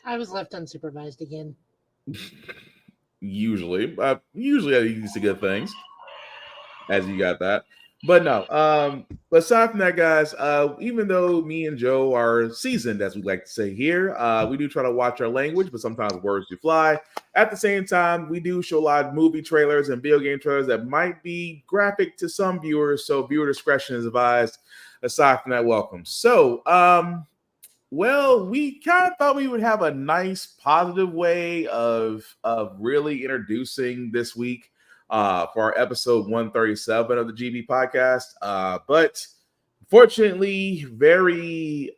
I was left unsupervised again. Usually I use the good things as you got that. But no, but aside from that, guys, even though me and Joe are seasoned, as we like to say here, we do try to watch our language, but sometimes words do fly. At the same time, we do show a lot of movie trailers and video game trailers that might be graphic to some viewers, so viewer discretion is advised. Aside from that, welcome. So, well, we kind of thought we would have a nice, positive way of really introducing this week for our episode 137 of the GB podcast. But fortunately, very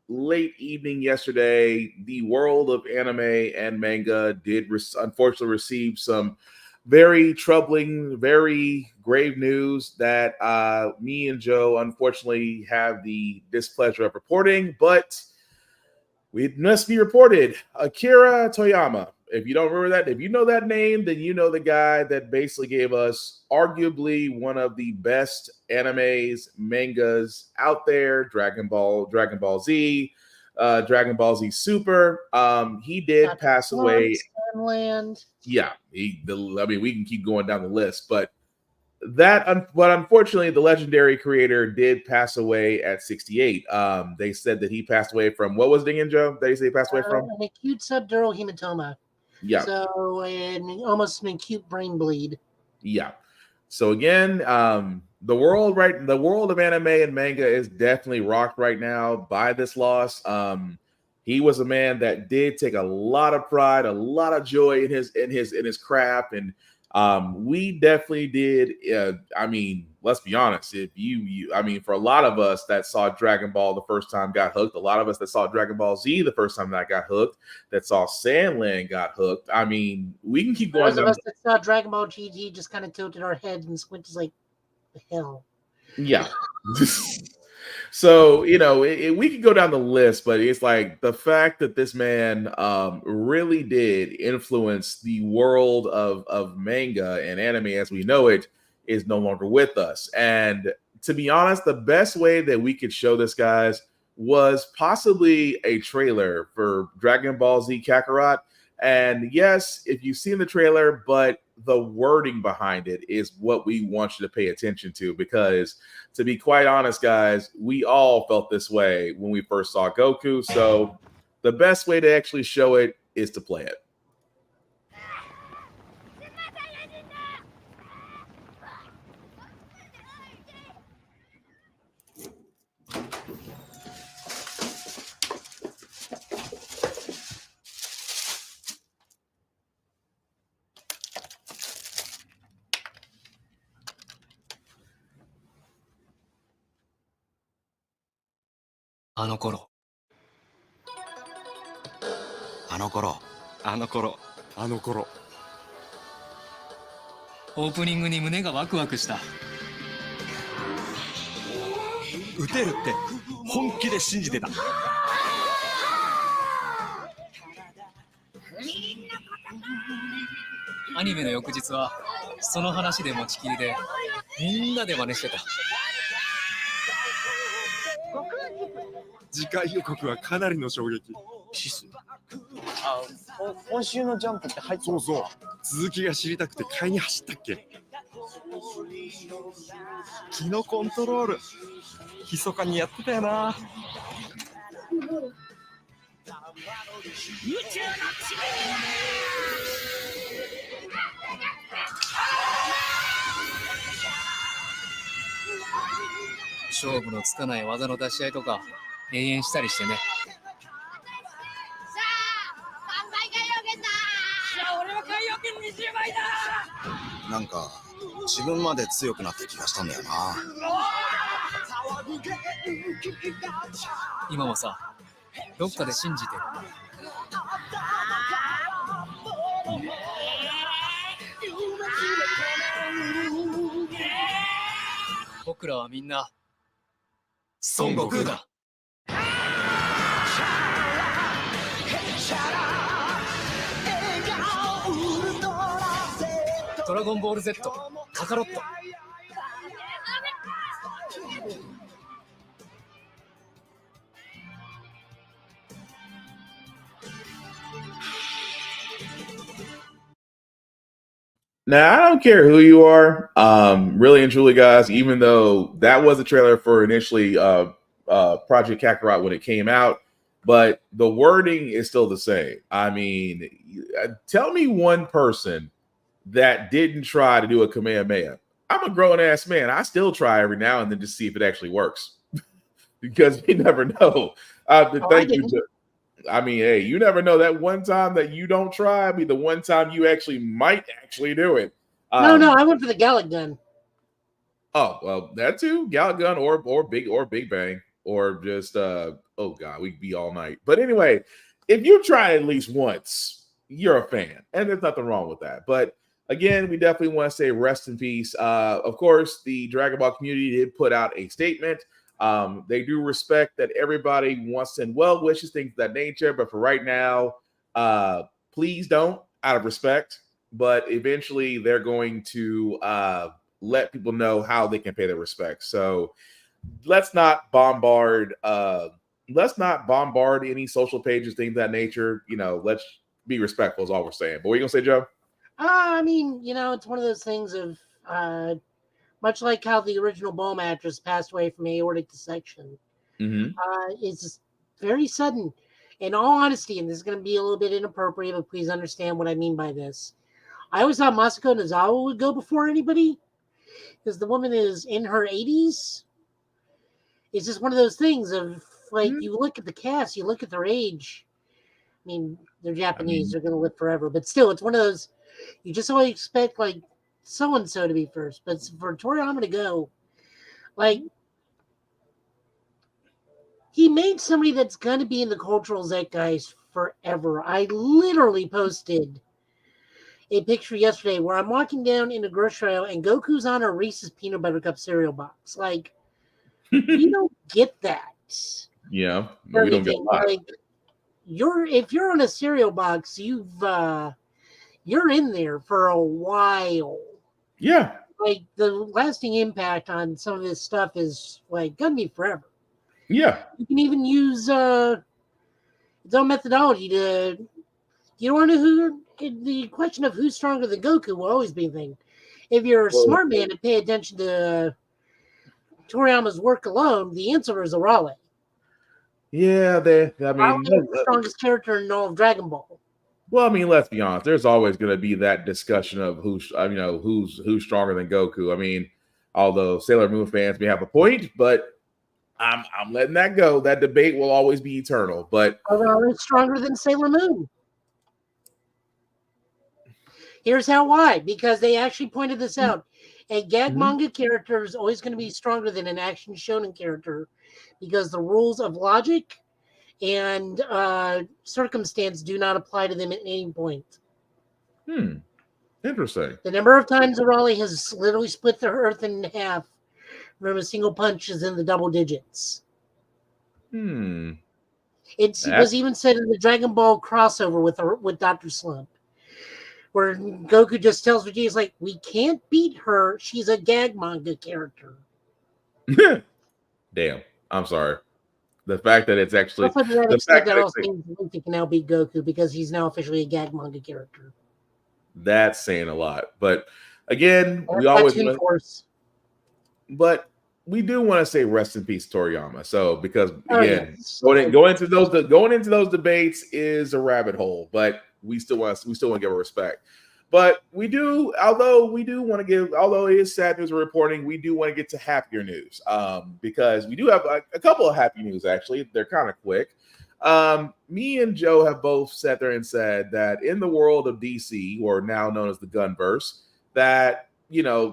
late evening yesterday, the world of anime and manga did unfortunately receive some very troubling, very grave news that me and Joe unfortunately have the displeasure of reporting, but it must be reported. Akira Toriyama. If you don't remember that, if you know that name, then you know the guy that basically gave us arguably one of the best animes, mangas out there, Dragon Ball Z, Dragon Ball Z Super. He did pass away. Land. Yeah, I mean, we can keep going down the list, but unfortunately, the legendary creator did pass away at 68. They said that he passed away from, what was it again, Joe? They say he passed away from an acute subdural hematoma. Yeah. So almost an acute brain bleed. Yeah. So again, the world of anime and manga is definitely rocked right now by this loss. He was a man that did take a lot of pride, a lot of joy in his craft, and we definitely did. I mean, let's be honest. If I mean, for a lot of us that saw Dragon Ball the first time got hooked. A lot of us that saw Dragon Ball Z the first time that got hooked. That saw Sandland got hooked. I mean, we can keep going. Those of us that saw Dragon Ball GT just kind of tilted our heads and squinted like, the hell. Yeah. So, you know, we could go down the list, but it's like the fact that this man really did influence the world of manga and anime as we know it is no longer with us. And to be honest, the best way that we could show this, guys, was possibly a trailer for Dragon Ball Z Kakarot. And yes, if you've seen the trailer, but the wording behind it is what we want you to pay attention to, because to be quite honest, guys, we all felt this way when we first saw Goku. So the best way to actually show it is to play it. あの頃オープニングに胸がワクワクした。撃てるって本気で信じてた。アニメの翌日はその話で持ちきりでみんなで真似してた。次回予告はかなりの衝撃。シス。今週のジャンプって入ってる。そう続きが知りたくて買いに走ったっけ。気のコントロール密かにやってたよな。勝負のつかない技の出し合いとか永遠したりしてね。なんか自分まで強くなった気がしたんだよな。今もさ、どっかで信じてる。僕らはみんな孫悟空だ。ドラゴンボール Z カカロット。Now, I don't care who you are, really and truly, guys, even though that was a trailer for initially Project Kakarot when it came out, but the wording is still the same. I mean, tell me one person that didn't try to do a Kamehameha. I'm a grown ass man. I still try every now and then to see if it actually works because you never know. Oh, I Thank you. didn't. I mean, hey, you never know that one time that you don't try, be the one time you actually might actually do it. No, I went for the Gallic gun. Oh, well, that too. Gallic gun or Big Bang or just oh god, we could be all night. But anyway, if you try at least once, you're a fan, and there's nothing wrong with that. But again, we definitely want to say rest in peace. Of course, the Dragon Ball community did put out a statement. They do respect that everybody wants to send well wishes, things of that nature. But for right now, please don't, out of respect. But eventually, they're going to let people know how they can pay their respects. So let's not bombard any social pages, things of that nature. You know, let's be respectful is all we're saying. But what are you gonna say, Joe? I mean, it's one of those things of much like how the original Ball mattress passed away from aortic dissection. Mm-hmm. It's just very sudden. In all honesty, and this is going to be a little bit inappropriate, but please understand what I mean by this. I always thought Masako Nozawa would go before anybody because the woman is in her 80s. It's just one of those things of like, you look at the cast, you look at their age. I mean, they're Japanese, they're going to live forever, but still, it's one of those, you just always expect like so and so to be first. But for Toriyama to go, like, he made somebody that's going to be in the cultural zeitgeist forever. I literally posted a picture yesterday where I'm walking down in a grocery aisle and Goku's on a Reese's peanut butter cup cereal box. Like, we don't get that. Yeah, we don't get a lot. Like, if you're on a cereal box, you're in there for a while. Yeah. Like, the lasting impact on some of this stuff is like gonna be forever. Yeah. You can even use its own methodology to. You don't want to know who. The question of who's stronger than Goku will always be a thing. If you're a smart man and pay attention to Toriyama's work alone, the answer is Arale. Yeah, Arale is the strongest character in all of Dragon Ball. Well, I mean, let's be honest. There's always going to be that discussion of who's stronger than Goku. I mean, although Sailor Moon fans may have a point, but I'm letting that go. That debate will always be eternal. But Arale is stronger than Sailor Moon. Here's why. Because they actually pointed this out. A gag manga character is always going to be stronger than an action shonen character because the rules of logic and circumstance do not apply to them at any point. Interesting. The number of times Arale has literally split the earth in half from a single punch is in the double digits. It was even said in the Dragon Ball crossover with Dr. Slump, where Goku just tells Vegeta's like, we can't beat her. She's a gag manga character. Damn. I'm sorry. The fact that it's actually the fact that also means Luffy can now beat Goku because he's now officially a gag manga character. That's saying a lot. But again, we always but we do want to say rest in peace, Toriyama. So because again, going into those debates is a rabbit hole, but we still want to give her respect. But although it is sad news we're reporting, we do want to get to happier news because we do have a couple of happy news, actually. They're kind of quick. Me and Joe have both sat there and said that in the world of DC, or now known as the Gunverse, that,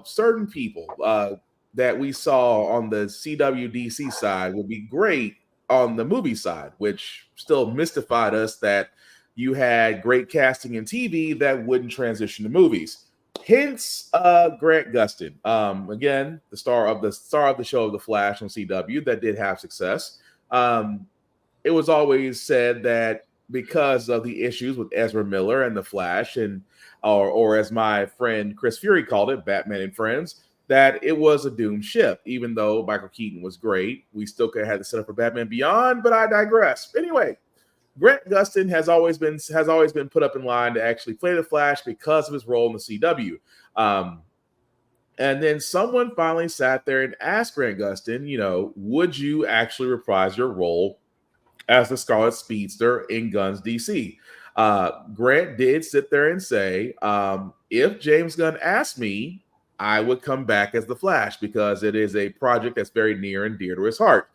certain people that we saw on the CW-DC side would be great on the movie side, which still mystified us that you had great casting in TV that wouldn't transition to movies. Hence, Grant Gustin, again, the star of the show of The Flash on CW that did have success. It was always said that because of the issues with Ezra Miller and The Flash, or as my friend Chris Fury called it, Batman and Friends, that it was a doomed ship. Even though Michael Keaton was great, we still could have had the setup for Batman Beyond, but I digress. Anyway, Grant Gustin has always been put up in line to actually play the Flash because of his role in the CW. And then someone finally sat there and asked Grant Gustin, would you actually reprise your role as the Scarlet Speedster in Gunn's DC? Grant did sit there and say, if James Gunn asked me, I would come back as the Flash because it is a project that's very near and dear to his heart.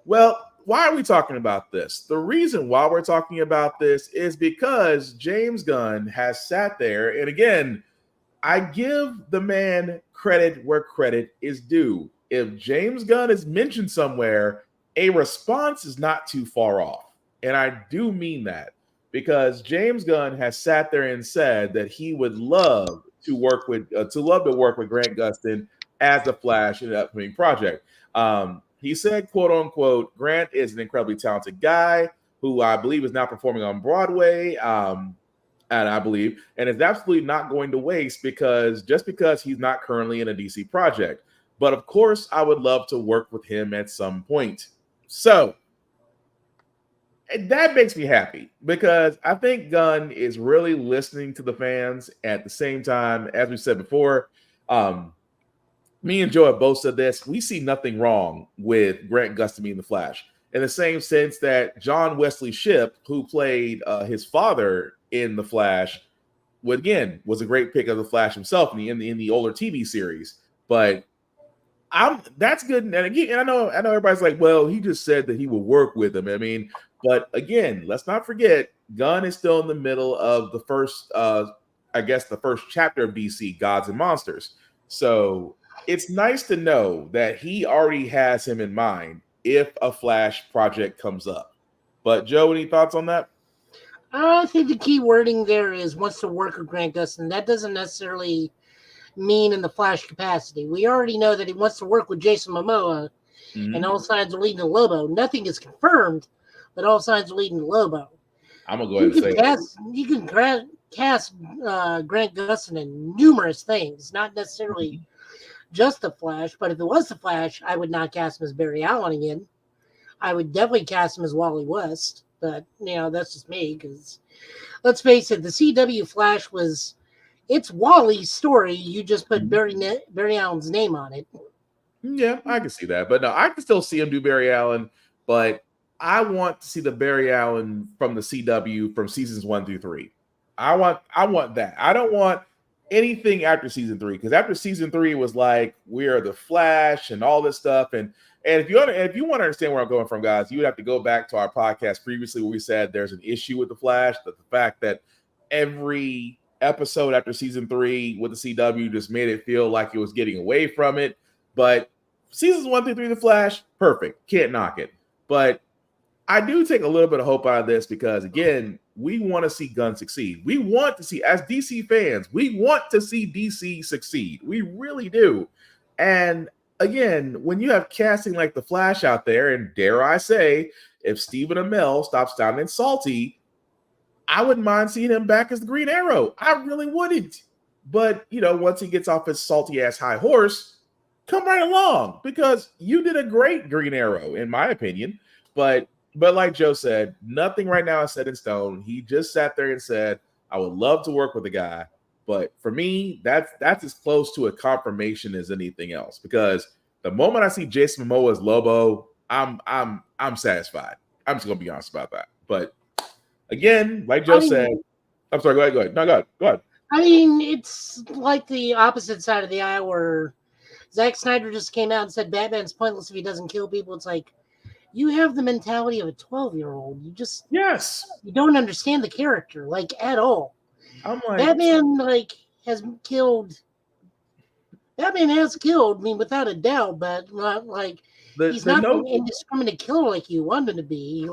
Well, why are we talking about this? The reason why we're talking about this is because James Gunn has sat there, and again, I give the man credit where credit is due. If James Gunn is mentioned somewhere, a response is not too far off. And I do mean that because James Gunn has sat there and said that he would love to work with Grant Gustin as the Flash in an upcoming project. He said, quote unquote, Grant is an incredibly talented guy who I believe is now performing on Broadway. And is absolutely not going to waste because he's not currently in a DC project. But of course, I would love to work with him at some point. So that makes me happy because I think Gunn is really listening to the fans. At the same time, as we said before, me and Joe have both said this. We see nothing wrong with Grant Gustin being the Flash in the same sense that John Wesley Shipp, who played his father in the Flash, was a great pick of the Flash himself in the older TV series. But that's good. And again, I know everybody's like, well, he just said that he will work with him. I mean, but again, let's not forget, Gunn is still in the middle of the first chapter of DC, Gods and Monsters. So it's nice to know that he already has him in mind if a Flash project comes up. But Joe, any thoughts on that? I think the key wording there is wants to work with Grant Gustin. That doesn't necessarily mean in the Flash capacity. We already know that he wants to work with Jason Momoa, and all signs are leading to Lobo. Nothing is confirmed, but all signs are leading to Lobo. I'm going to go ahead and say you can cast Grant Gustin in numerous things, not necessarily just the Flash, but if it was the Flash, I would not cast him as Barry Allen again. I would definitely cast him as Wally West, but that's just me because let's face it, the CW Flash it's Wally's story. You just put Barry Allen's name on it. Yeah, I can see that, but no, I can still see him do Barry Allen, but I want to see the Barry Allen from the CW from seasons 1 through 3. I want that. I don't want anything after season 3 because after season 3 was like we are the Flash and all this stuff, and if you want to understand where I'm going from, guys, you would have to go back to our podcast previously where we said there's an issue with the Flash, that the fact that every episode after season 3 with the CW just made it feel like it was getting away from it. But seasons 1 through 3 of the Flash, perfect, can't knock it. But I do take a little bit of hope out of this because, again, we want to see Gunn succeed. We want to see, as DC fans, we want to see DC succeed. We really do. And again, when you have casting like the Flash out there, and dare I say, if Stephen Amell stops sounding salty, I wouldn't mind seeing him back as the Green Arrow. I really wouldn't. But, once he gets off his salty-ass high horse, come right along because you did a great Green Arrow, in my opinion. But like Joe said, nothing right now is set in stone. He just sat there and said, I would love to work with a guy. But for me, that's as close to a confirmation as anything else. Because the moment I see Jason Momoa as Lobo, I'm satisfied. I'm just gonna be honest about that. But again, like Joe said, I'm sorry, go ahead. No, go ahead. I mean, it's like the opposite side of the aisle where Zack Snyder just came out and said Batman's pointless if he doesn't kill people. It's like you have the mentality of a 12-year-old. You don't understand the character at all. I'm like, Batman has killed. Batman has killed, without a doubt, but not he's not an indiscriminate killer like you want him to be.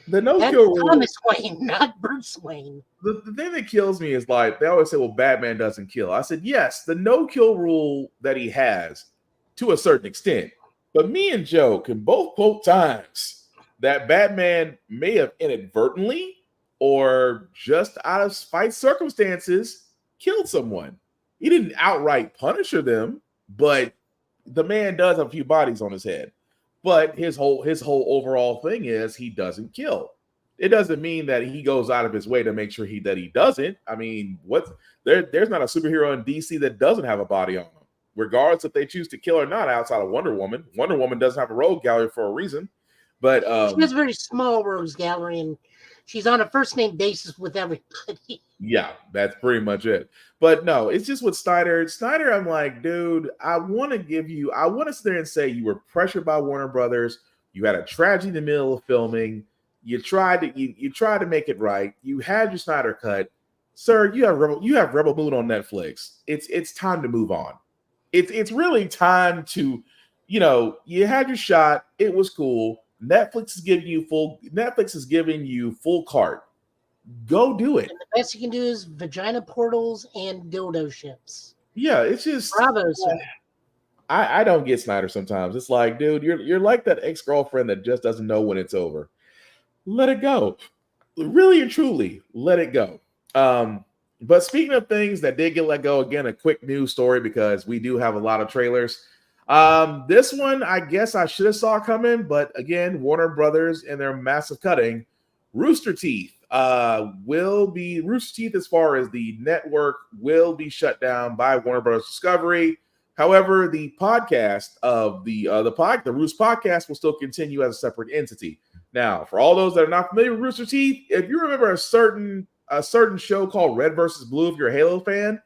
The no-kill rule. Thomas Wayne, not Bruce Wayne. The thing that kills me is they always say, well, Batman doesn't kill. I said, yes, the no-kill rule that he has to a certain extent. But me and Joe can both quote times that Batman may have inadvertently or just out of spite circumstances killed someone. He didn't outright Punisher them, but the man does have a few bodies on his head. But his whole overall thing is he doesn't kill. It doesn't mean that he goes out of his way to make sure that he doesn't. I mean, there's not a superhero in DC that doesn't have a body on them, regardless if they choose to kill or not. Outside of Wonder Woman, Wonder Woman doesn't have a rogue gallery for a reason. But she has a very small rogues gallery, and she's on a first name basis with everybody. Yeah, that's pretty much it. But no, it's just with Snyder. Snyder, I'm like, dude, I want to sit there and say you were pressured by Warner Brothers. You had a tragedy in the middle of filming. You tried to make it right. You had your Snyder cut, sir. You have Rebel Moon on Netflix. It's time to move on. It's really time to, you had your shot. It was cool. Netflix is giving you full cart. Go do it. And the best you can do is vagina portals and dildo ships. Yeah, it's just bravo, sir. I don't get Snyder sometimes. It's like, dude, you're like that ex-girlfriend that just doesn't know when it's over. Let it go. Really and truly, let it go. But speaking of things that did get let go, again, a quick news story because we do have a lot of trailers. This one, I guess I should have saw coming, but again, Warner Brothers and their massive cutting, Rooster Teeth Rooster Teeth as far as the network will be shut down by Warner Brothers Discovery. However, the podcast of the Roost podcast will still continue as a separate entity. Now, for all those that are not familiar with Rooster Teeth, if you remember a certain show called Red versus Blue, if you're a Halo fan,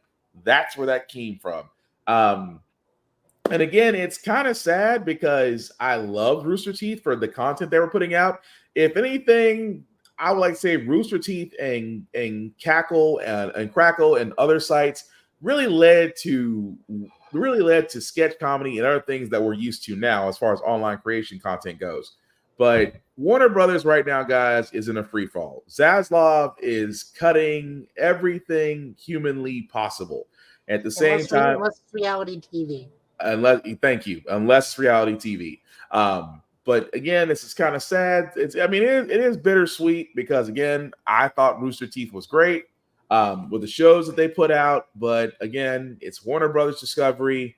that's where that came from. And again, it's kind of sad because I love Rooster Teeth for the content they were putting out. If anything, I would like to say Rooster Teeth and Cackle and Crackle and other sites really led to sketch comedy and other things that we're used to now as far as online creation content goes. But Warner Brothers right now, guys, is in a free fall. Zaslav is cutting everything humanly possible. At the same time, unless it's reality TV. Unless it's reality TV. But again, this is kind of sad. It is bittersweet because again, I thought Rooster Teeth was great with the shows that they put out. But again, it's Warner Brothers Discovery.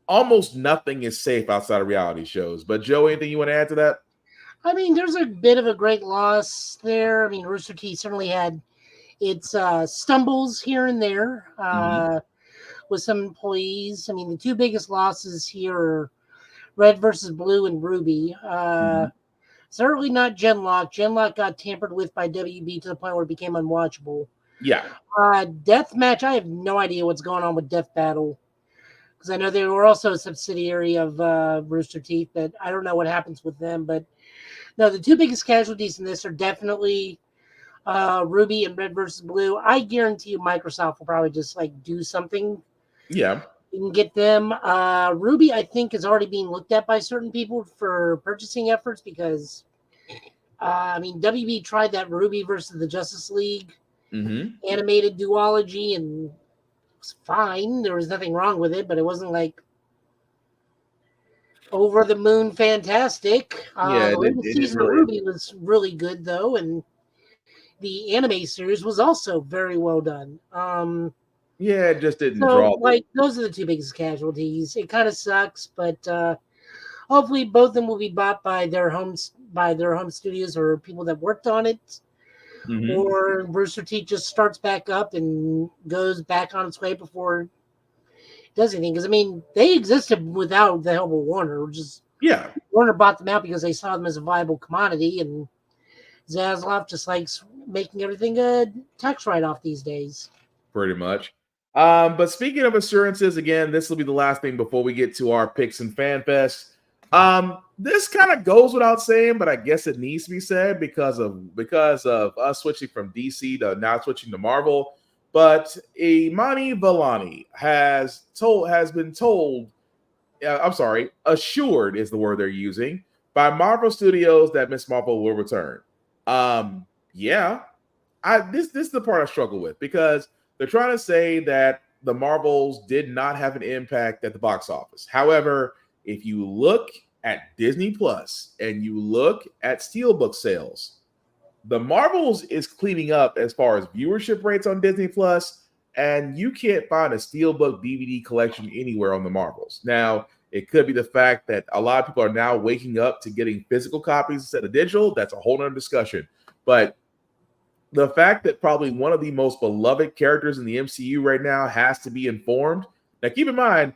Almost nothing is safe outside of reality shows. But Joe, anything you want to add to that? I mean, there's a bit of a great loss there. I mean, Rooster Teeth certainly had its stumbles here and there with some employees. I mean, the two biggest losses here are Red versus Blue and Ruby. Certainly not Genlock. Genlock got tampered with by WB to the point where it became unwatchable. Yeah. Deathmatch, I have no idea what's going on with Death Battle. Because I know they were also a subsidiary of Rooster Teeth, but I don't know what happens with them. But no, the two biggest casualties in this are definitely Ruby and Red versus Blue. I guarantee you Microsoft will probably just do something. Yeah. You can get them. Ruby, I think, is already being looked at by certain people for purchasing efforts because, WB tried that Ruby versus the Justice League animated duology and it was fine. There was nothing wrong with it, but it wasn't over the moon fantastic. The latest season of Ruby was really good, though, and the anime series was also very well done. It just didn't draw. Those are the two biggest casualties. It kind of sucks, but hopefully both of them will be bought by their home studios or people that worked on it. Or Rooster Teeth just starts back up and goes back on its way before it does anything. Because they existed without the help of Warner. Warner bought them out because they saw them as a viable commodity, and Zaslav just likes making everything a tax write-off these days. Pretty much. But speaking of assurances, again, this will be the last thing before we get to our picks and FanFest. This kind of goes without saying, but I guess it needs to be said because of us switching from DC to now switching to Marvel. But Imani Vellani assured is the word they're using by Marvel Studios that Miss Marvel will return. This is the part I struggle with because they're trying to say that the Marvels did not have an impact at the box office. However, if you look at Disney Plus and you look at Steelbook sales, the Marvels is cleaning up as far as viewership rates on Disney Plus, and you can't find a Steelbook DVD collection anywhere on the Marvels. Now, it could be the fact that a lot of people are now waking up to getting physical copies instead of digital. That's a whole nother discussion. But the fact that probably one of the most beloved characters in the MCU right now has to be informed. Now, keep in mind,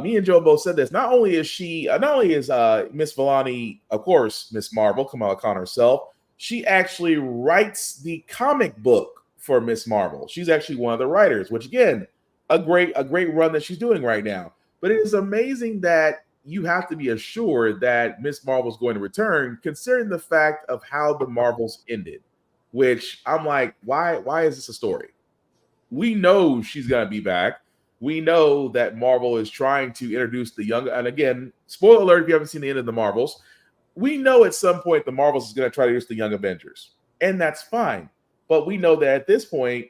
me and Joe both said this. Not only is Miss Vellani, of course, Miss Marvel, Kamala Khan herself, she actually writes the comic book for Miss Marvel. She's actually one of the writers, which again, a great run that she's doing right now. But it is amazing that you have to be assured that Miss Marvel is going to return, considering the fact of how the Marvels ended. Which I'm like, why is this a story? We know she's gonna be back. We know that Marvel is trying to introduce the young, and again, spoiler alert if you haven't seen the end of the Marvels, we know at some point the Marvels is gonna try to introduce the Young Avengers, and that's fine. But we know that at this point,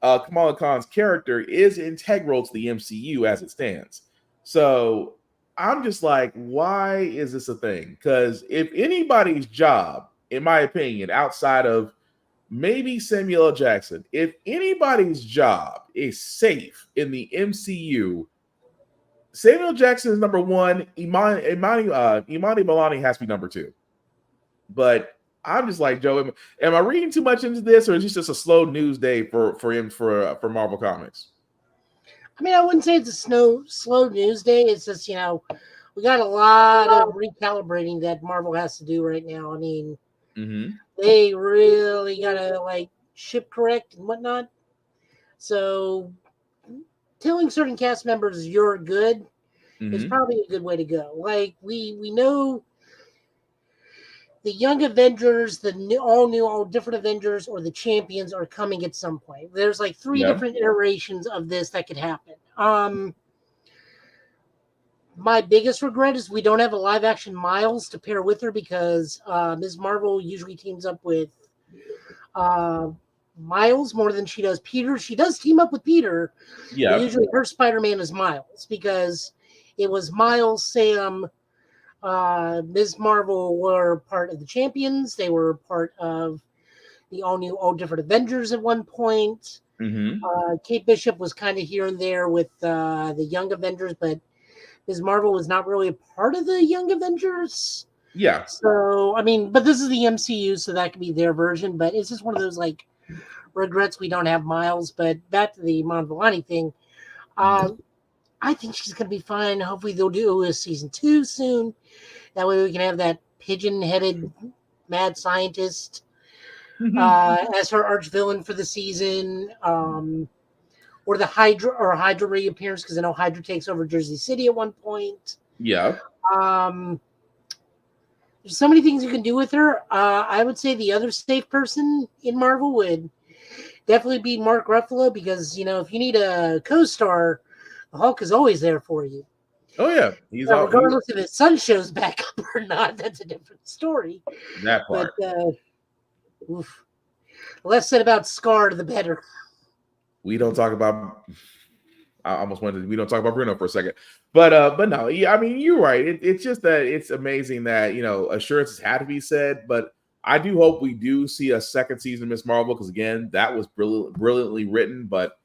Kamala Khan's character is integral to the MCU as it stands. So I'm just like, why is this a thing? Because if anybody's job, in my opinion, outside of maybe Samuel L. Jackson, if anybody's job is safe in the MCU, Samuel Jackson is number one. Imani Vellani has to be number two. But I'm just like, Joe, am I reading too much into this, or is this just a slow news day for Marvel Comics? I mean, I wouldn't say it's a slow news day. It's just, we got a lot of recalibrating that Marvel has to do right now. I mean, they really gotta ship correct and whatnot. So telling certain cast members you're good is probably a good way to go. Like we know the Young Avengers, all different Avengers, or the Champions are coming at some point. There's like three different iterations of this that could happen. My biggest regret is we don't have a live action Miles to pair with her, because Ms. Marvel usually teams up with Miles more than she does Peter. She does team up with Peter. Yeah. But usually her Spider-Man is Miles, because it was Miles, Sam, Ms. Marvel were part of the Champions. They were part of the all different Avengers at one point. Kate Bishop was kind of here and there with the Young Avengers, but Ms. Marvel was not really a part of the Young Avengers. Yeah. So, I mean, but this is the MCU, so that could be their version. But it's just one of those, regrets we don't have Miles. But back to the Mon Vellani thing. I think she's going to be fine. Hopefully they'll do a season 2 soon. That way we can have that pigeon-headed mad scientist as her arch villain for the season. Or the Hydra reappears, because I know Hydra takes over Jersey City at one point. Yeah. There's so many things you can do with her. I would say the other safe person in Marvel would definitely be Mark Ruffalo, because, if you need a co-star, the Hulk is always there for you. Oh, yeah. Regardless if his son shows back up or not, that's a different story. That part. But, less said about Scar, the better. We don't talk about. I almost wanted to. We don't talk about Bruno for a second, but no. Yeah, I mean, you're right. It's just that it's amazing that assurances had to be said. But I do hope we do see a second season of Miss Marvel, because again, that was brilliantly written. But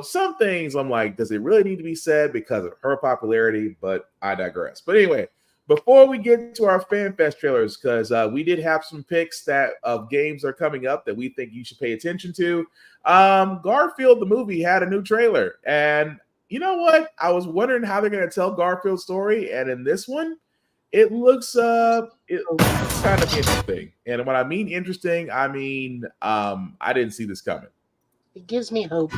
some things I'm like, does it really need to be said because of her popularity? But I digress. But anyway, before we get to our FanFest trailers, because we did have some picks of games that are coming up that we think you should pay attention to. Garfield the movie had a new trailer, and you know what? I was wondering how they're going to tell Garfield's story, and in this one, it looks it's kind of interesting. And when I mean interesting, I mean I didn't see this coming. It gives me hope.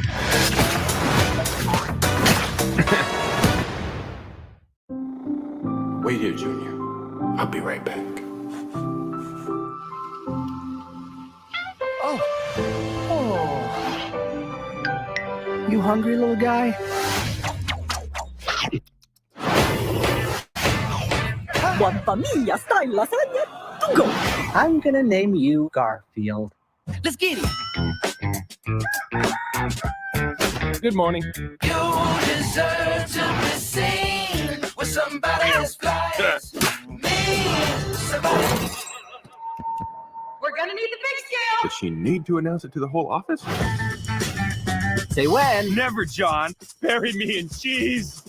Wait here, Junior. I'll be right back. You hungry, little guy? One familia style lasagna to go. I'm gonna name you Garfield. Let's get it. Good morning. You deserve to be seen with somebody's flies. We're gonna need the big scale. Does she need to announce it to the whole office? Say when. Never, John. Bury me in cheese.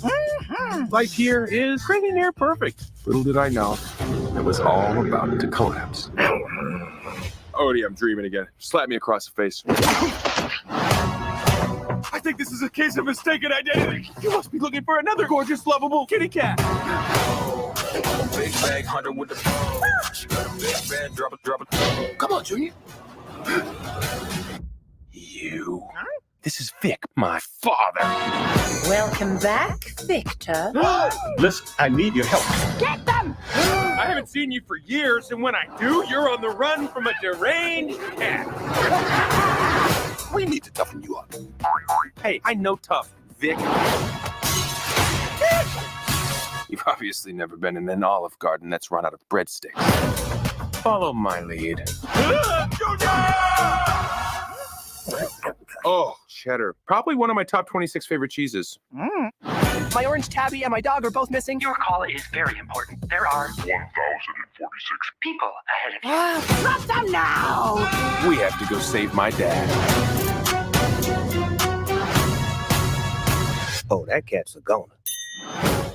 Life here is pretty near perfect. Little did I know, it was all about to collapse. Odie, I'm dreaming again. Slap me across the face. I think this is a case of mistaken identity. You must be looking for another gorgeous, lovable kitty cat. Big bag hunter with the phone. Got a big bag, drop it. Come on, Junior. You. This is Vic, my father. Welcome back, Victor. Listen, I need your help. Get them! I haven't seen you for years, and when I do, you're on the run from a deranged cat. We need to toughen you up. Hey, I know tough, Vic. You've obviously never been in an Olive Garden that's run out of breadsticks. Follow my lead. Oh, cheddar. Probably one of my top 26 favorite cheeses. My orange tabby and my dog are both missing. Your call is very important. There are 1,046 people ahead of you. Drop them now! We have to go save my dad. Oh, that cat's a goner.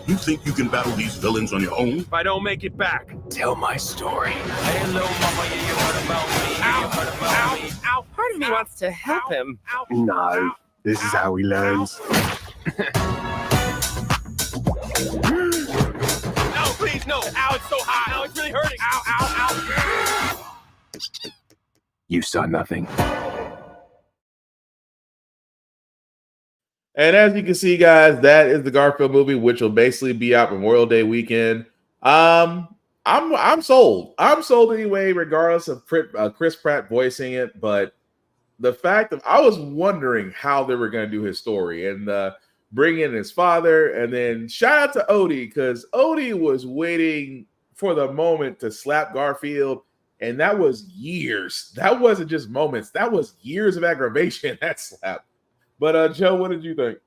You think you can battle these villains on your own? If I don't make it back, tell my story. Hey, little mama, yeah, you heard about me. Ow, You heard about ow, me. ow. Part of me wants to help him. No, this is how he learns. No, please, no. Ow, it's so hot. Ow, it's really hurting. Ow, ow, ow. You saw nothing. And as you can see, guys, that is the Garfield movie, which will basically be out Memorial Day weekend. I'm sold. I'm sold anyway, regardless of Chris Pratt voicing it. But the fact that I was wondering how they were going to do his story and bring in his father, and then shout out to Odie, because Odie was waiting for the moment to slap Garfield, and that was years. That wasn't just moments. That was years of aggravation, that slap. But Joe, what did you think?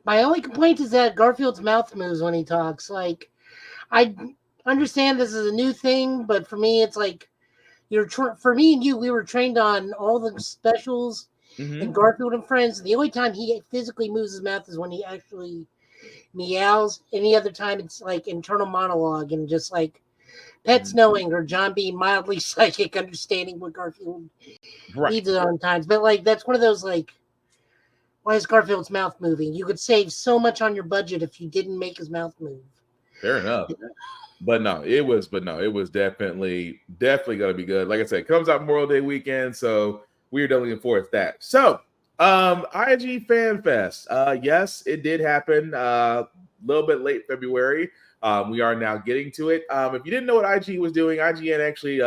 My only complaint is that Garfield's mouth moves when he talks. Like, I understand this is a new thing, but for me, it's like for me and you, we were trained on all the specials and Garfield and Friends. The only time he physically moves his mouth is when he actually meows. Any other time, it's like internal monologue and just like pets knowing or John being mildly psychic, understanding what Garfield needs at all times. But like, that's one of those like, why is Garfield's mouth moving? You could save so much on your budget if you didn't make his mouth move. Fair enough. But no, it was definitely going to be good. Like I said, it comes out Memorial Day weekend, so we're definitely looking forward to that. So, IG Fanfest. Yes, it did happen a little bit late February. We are now getting to it. If you didn't know what IG was doing, IGN actually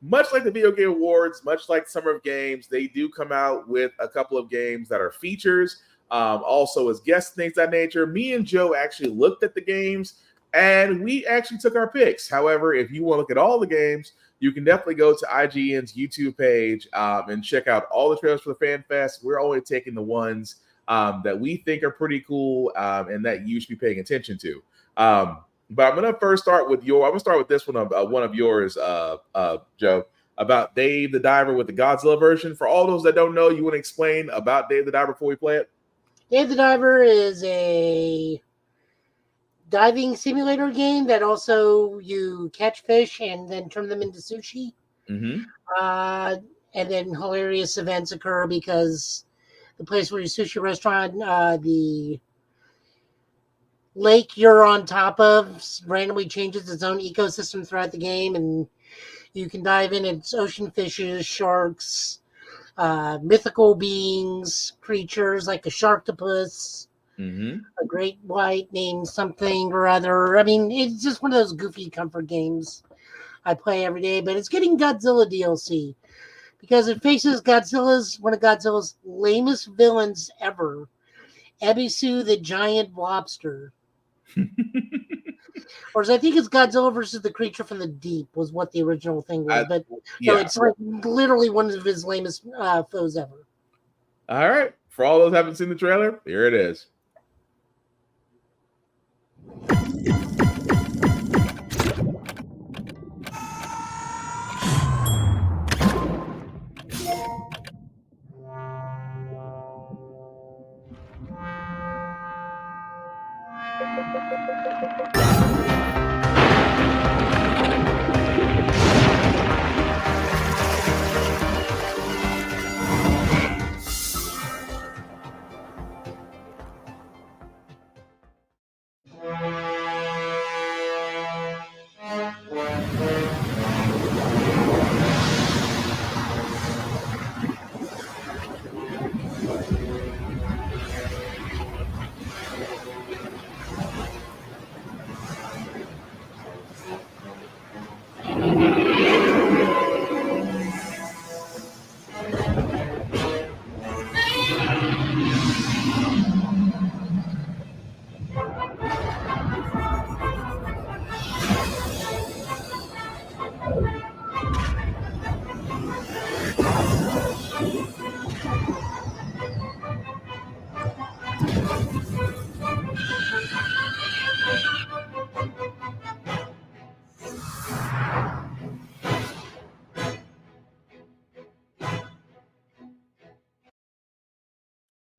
much like the Video Game Awards, much like Summer of Games, they do come out with a couple of games that are features, also as guests, things of that nature. Me and Joe actually looked at the games, and we actually took our picks. However, if you want to look at all the games, you can definitely go to IGN's YouTube page and check out all the trailers for the Fan Fest. We're only taking the ones that we think are pretty cool and that you should be paying attention to. But I'm gonna first start with I'm gonna start with this one of yours, Joe, about Dave the Diver with the Godzilla version. For all those that don't know, you want to explain about Dave the Diver before we play it? Dave the Diver is a diving simulator game that also you catch fish and then turn them into sushi. And then hilarious events occur because the place where your sushi restaurant, the lake you're on top of randomly changes its own ecosystem throughout the game, and you can dive in. It's ocean fishes, sharks, mythical beings, creatures like a sharktopus, a great white named something or other. I mean, it's just one of those goofy comfort games I play every day, but it's getting Godzilla DLC because it faces one of Godzilla's lamest villains ever, Ebisu the giant lobster. Or I think it's Godzilla versus the creature from the deep was what the original thing was. But no, it's like literally one of his lamest foes ever. All right. For all those who haven't seen the trailer, here it is.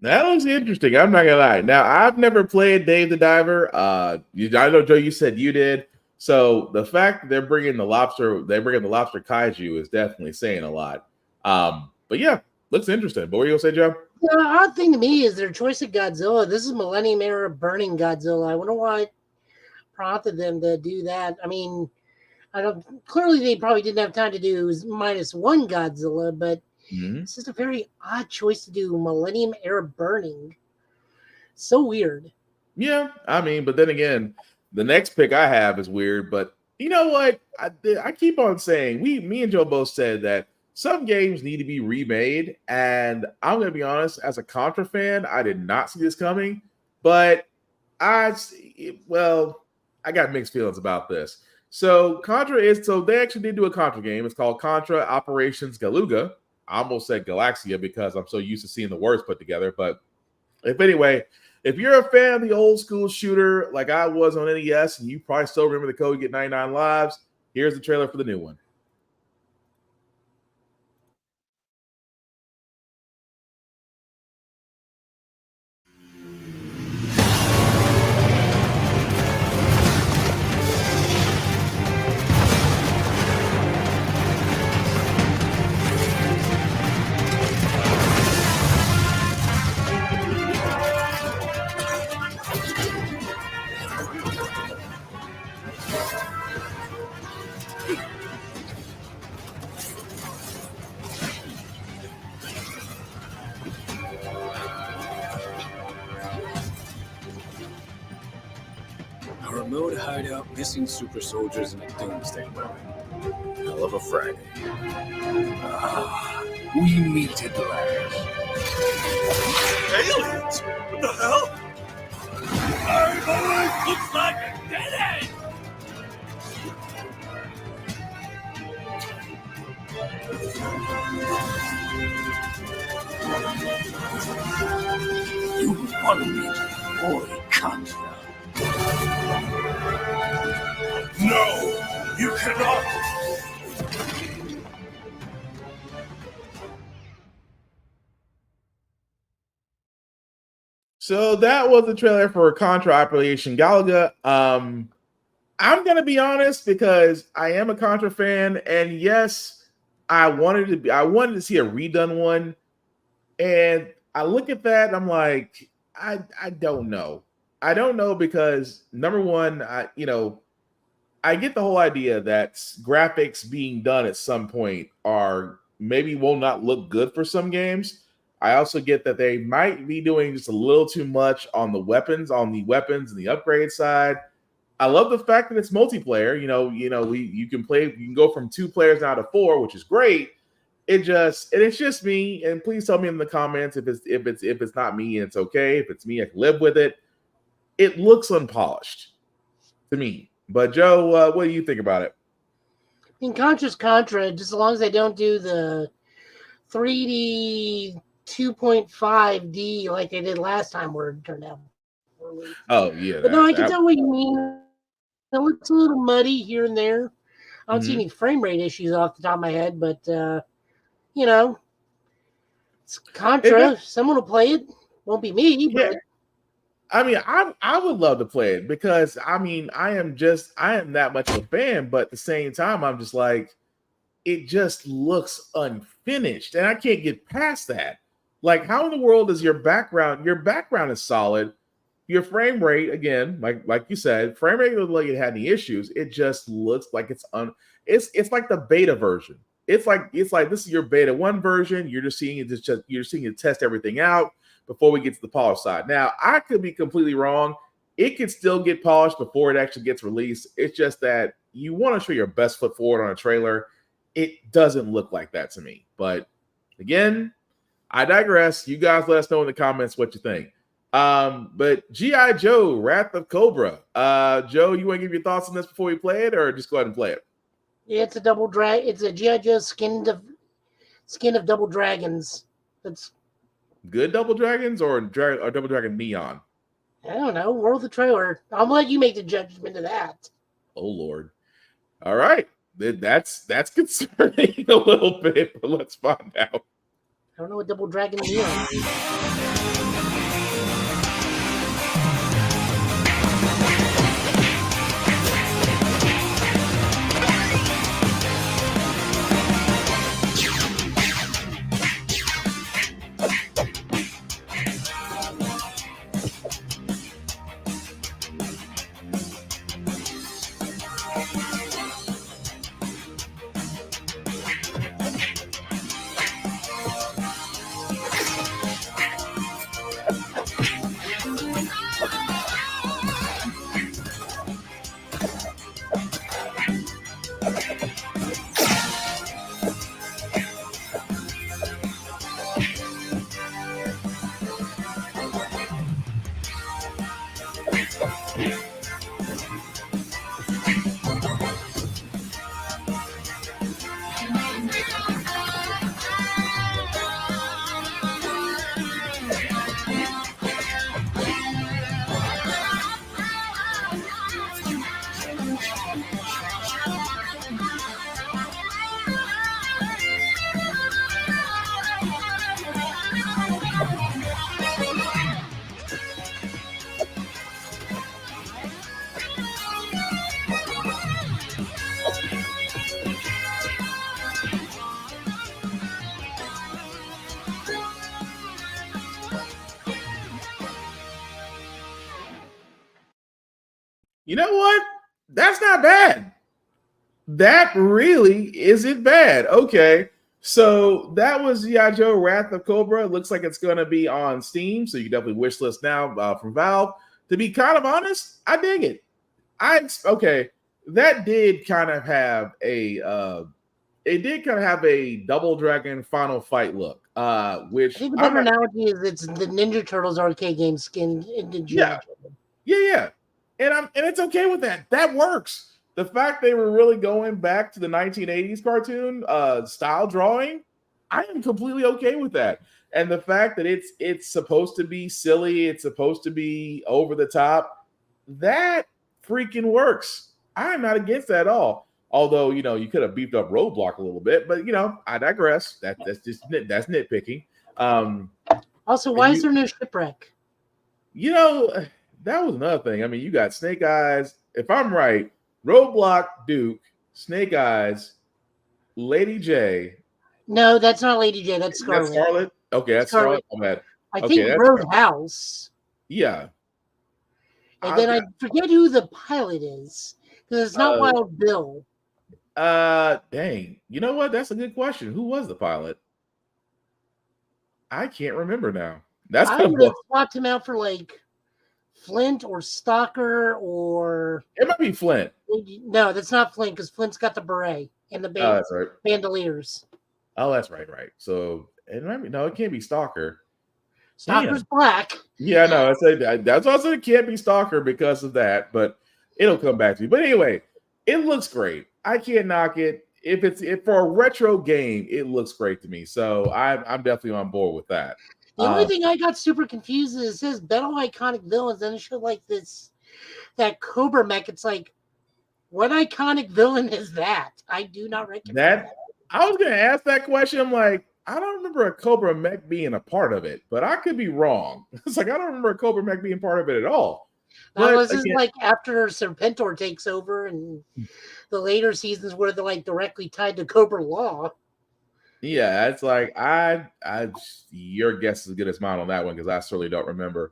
That looks interesting. I'm not gonna lie. Now, I've never played Dave the Diver. I know, Joe, you said you did. So the fact that they're bringing the lobster kaiju is definitely saying a lot. But yeah, looks interesting. But what were you gonna say, Joe? The odd thing to me is their choice of Godzilla. This is Millennium Era burning Godzilla. I wonder what prompted them to do that. I mean, I don't. Clearly, they probably didn't have time to do -1 Godzilla, but it's just a very odd choice to do Millennium Era burning. So weird. Yeah, I mean, but then again, the next pick I have is weird. But you know what? I keep on saying me and Joe both said that some games need to be remade, and I'm gonna be honest. As a Contra fan, I did not see this coming, but I got mixed feelings about this. So they actually did do a Contra game. It's called Contra Operations Galuga. I almost said Galaxia because I'm so used to seeing the words put together. But if you're a fan of the old school shooter like I was on NES, and you probably still remember the code, get 99 lives, here's the trailer for the new one. A remote hideout, missing super soldiers, and a doomsday weapon. Hell of a Friday. We meet at last. Aliens? What the hell? Hey, boys! Looks like a dead end! You want me to boy Contra? No! You cannot! So that was the trailer for Contra Operation Galaga. I'm gonna be honest because I am a Contra fan, and yes, I wanted to see a redone one. And I look at that, and I'm like, I don't know. I don't know because number one, I get the whole idea that graphics being done at some point will not look good for some games. I also get that they might be doing just a little too much on the weapons and the upgrade side. I love the fact that it's multiplayer. You can go from 2 players now to 4, which is great. It's just me. And please tell me in the comments if it's not me and it's okay. If it's me, I can live with it. It looks unpolished to me. But Joe, what do you think about it? I mean, Contra's Contra, just as long as they don't do the 3D 2.5D like they did last time where it turned out poorly. Oh, yeah. But no, I can tell what you mean. It looks a little muddy here and there. I don't see any frame rate issues off the top of my head, but, it's Contra. Someone will play it. Won't be me, but... I mean, I would love to play it because I am that much of a fan, but at the same time, I'm just like, it just looks unfinished, and I can't get past that. Like, how in the world is your background? Your background is solid. Your frame rate, again, like you said, frame rate doesn't look like it had any issues. It just looks like it's like the beta version. It's like this is your beta 1 version. You're just seeing it test everything out before we get to the polished side. Now, I could be completely wrong. It could still get polished before it actually gets released. It's just that you want to show your best foot forward on a trailer. It doesn't look like that to me. But again, I digress. You guys let us know in the comments what you think. But G.I. Joe, Wrath of Cobra. Joe, you want to give your thoughts on this before we play it, or just go ahead and play it? Yeah, it's a double drag. It's a G.I. Joe skin of Double Dragons. That's Good Double Dragons or Double Dragon Neon? I don't know. Roll the trailer. I'll let you make the judgment of that. Oh Lord! All right, that's concerning a little bit, but let's find out. I don't know what Double Dragon Neon is. You know what? That's not bad. That really isn't bad. Okay. So that was G.I. Joe Wrath of Cobra. It looks like it's going to be on Steam. So you can definitely wish list now from Valve. To be kind of honest, I dig it. That did kind of have a Double Dragon Final Fight look. Which I think the better analogy is it's the Ninja Turtles arcade game skinned into G.I. Joe. Yeah. And it's okay with that. That works. The fact they were really going back to the 1980s cartoon style drawing, I am completely okay with that. And the fact that it's supposed to be silly, it's supposed to be over the top, that freaking works. I am not against that at all. Although, you could have beefed up Roadblock a little bit, but I digress. That's nitpicking. Also, why is there no Shipwreck? That was another thing. I mean, you got Snake Eyes. If I'm right, Roadblock, Duke, Snake Eyes, Lady J. No, that's not Lady J. That's Scarlet. That's Scarlet? Okay, that's Scarlet. I think Roadhouse. Yeah. And then I forget who the pilot is. Because it's not Wild Bill. Dang. You know what? That's a good question. Who was the pilot? I can't remember now. I would have swapped him out for Flint or Stalker or... It might be Flint. No, that's not Flint because Flint's got the beret and the that's right. bandoliers. Oh, that's right. So it might be... No, it can't be Stalker. Stalker's black. Yeah, no, that's also it can't be Stalker because of that, but it'll come back to you. But anyway, it looks great. I can't knock it. If for a retro game, it looks great to me. So I'm definitely on board with that. The only thing I got super confused is it says Battle Iconic Villains, and it showed that Cobra mech. It's like, what iconic villain is that? I do not recognize that. I was going to ask that question. I'm like, I don't remember a Cobra mech being a part of it, but I could be wrong. It's like, I don't remember a Cobra mech being part of it at all. That was just after Serpentor takes over and the later seasons where they're directly tied to Cobra Law. Yeah, it's like your guess is as good as mine on that one because I certainly don't remember.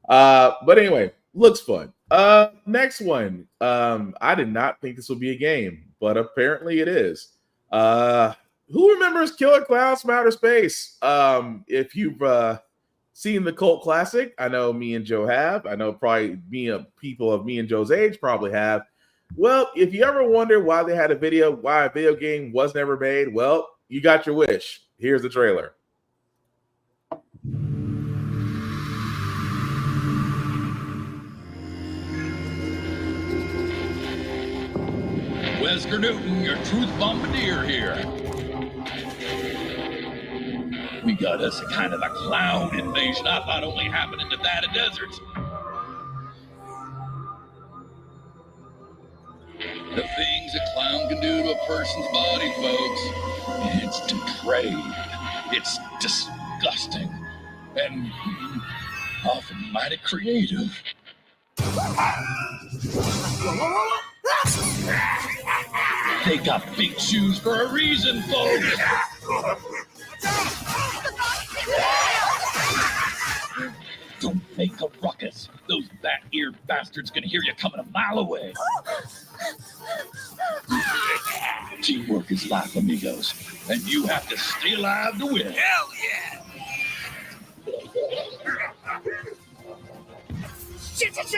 But anyway, looks fun. Next one. I did not think this would be a game, but apparently it is. Who remembers Killer Clowns from Outer Space? If you've seen the cult classic, I know me and Joe have. I know probably people of me and Joe's age probably have. Well, if you ever wonder why a video game was never made, well, you got your wish. Here's the trailer. Wesker Newton, your truth bombardier here. We got us a kind of a clown invasion I thought only happened in Nevada deserts. The things a clown can do to a person's body, folks, it's depraved. It's disgusting. And often mighty creative. They got big shoes for a reason, folks. Don't make a ruckus. Those bat-eared bastards can hear you coming a mile away. Teamwork is life, amigos, and you have to stay alive to win. Hell yeah! Shit! Got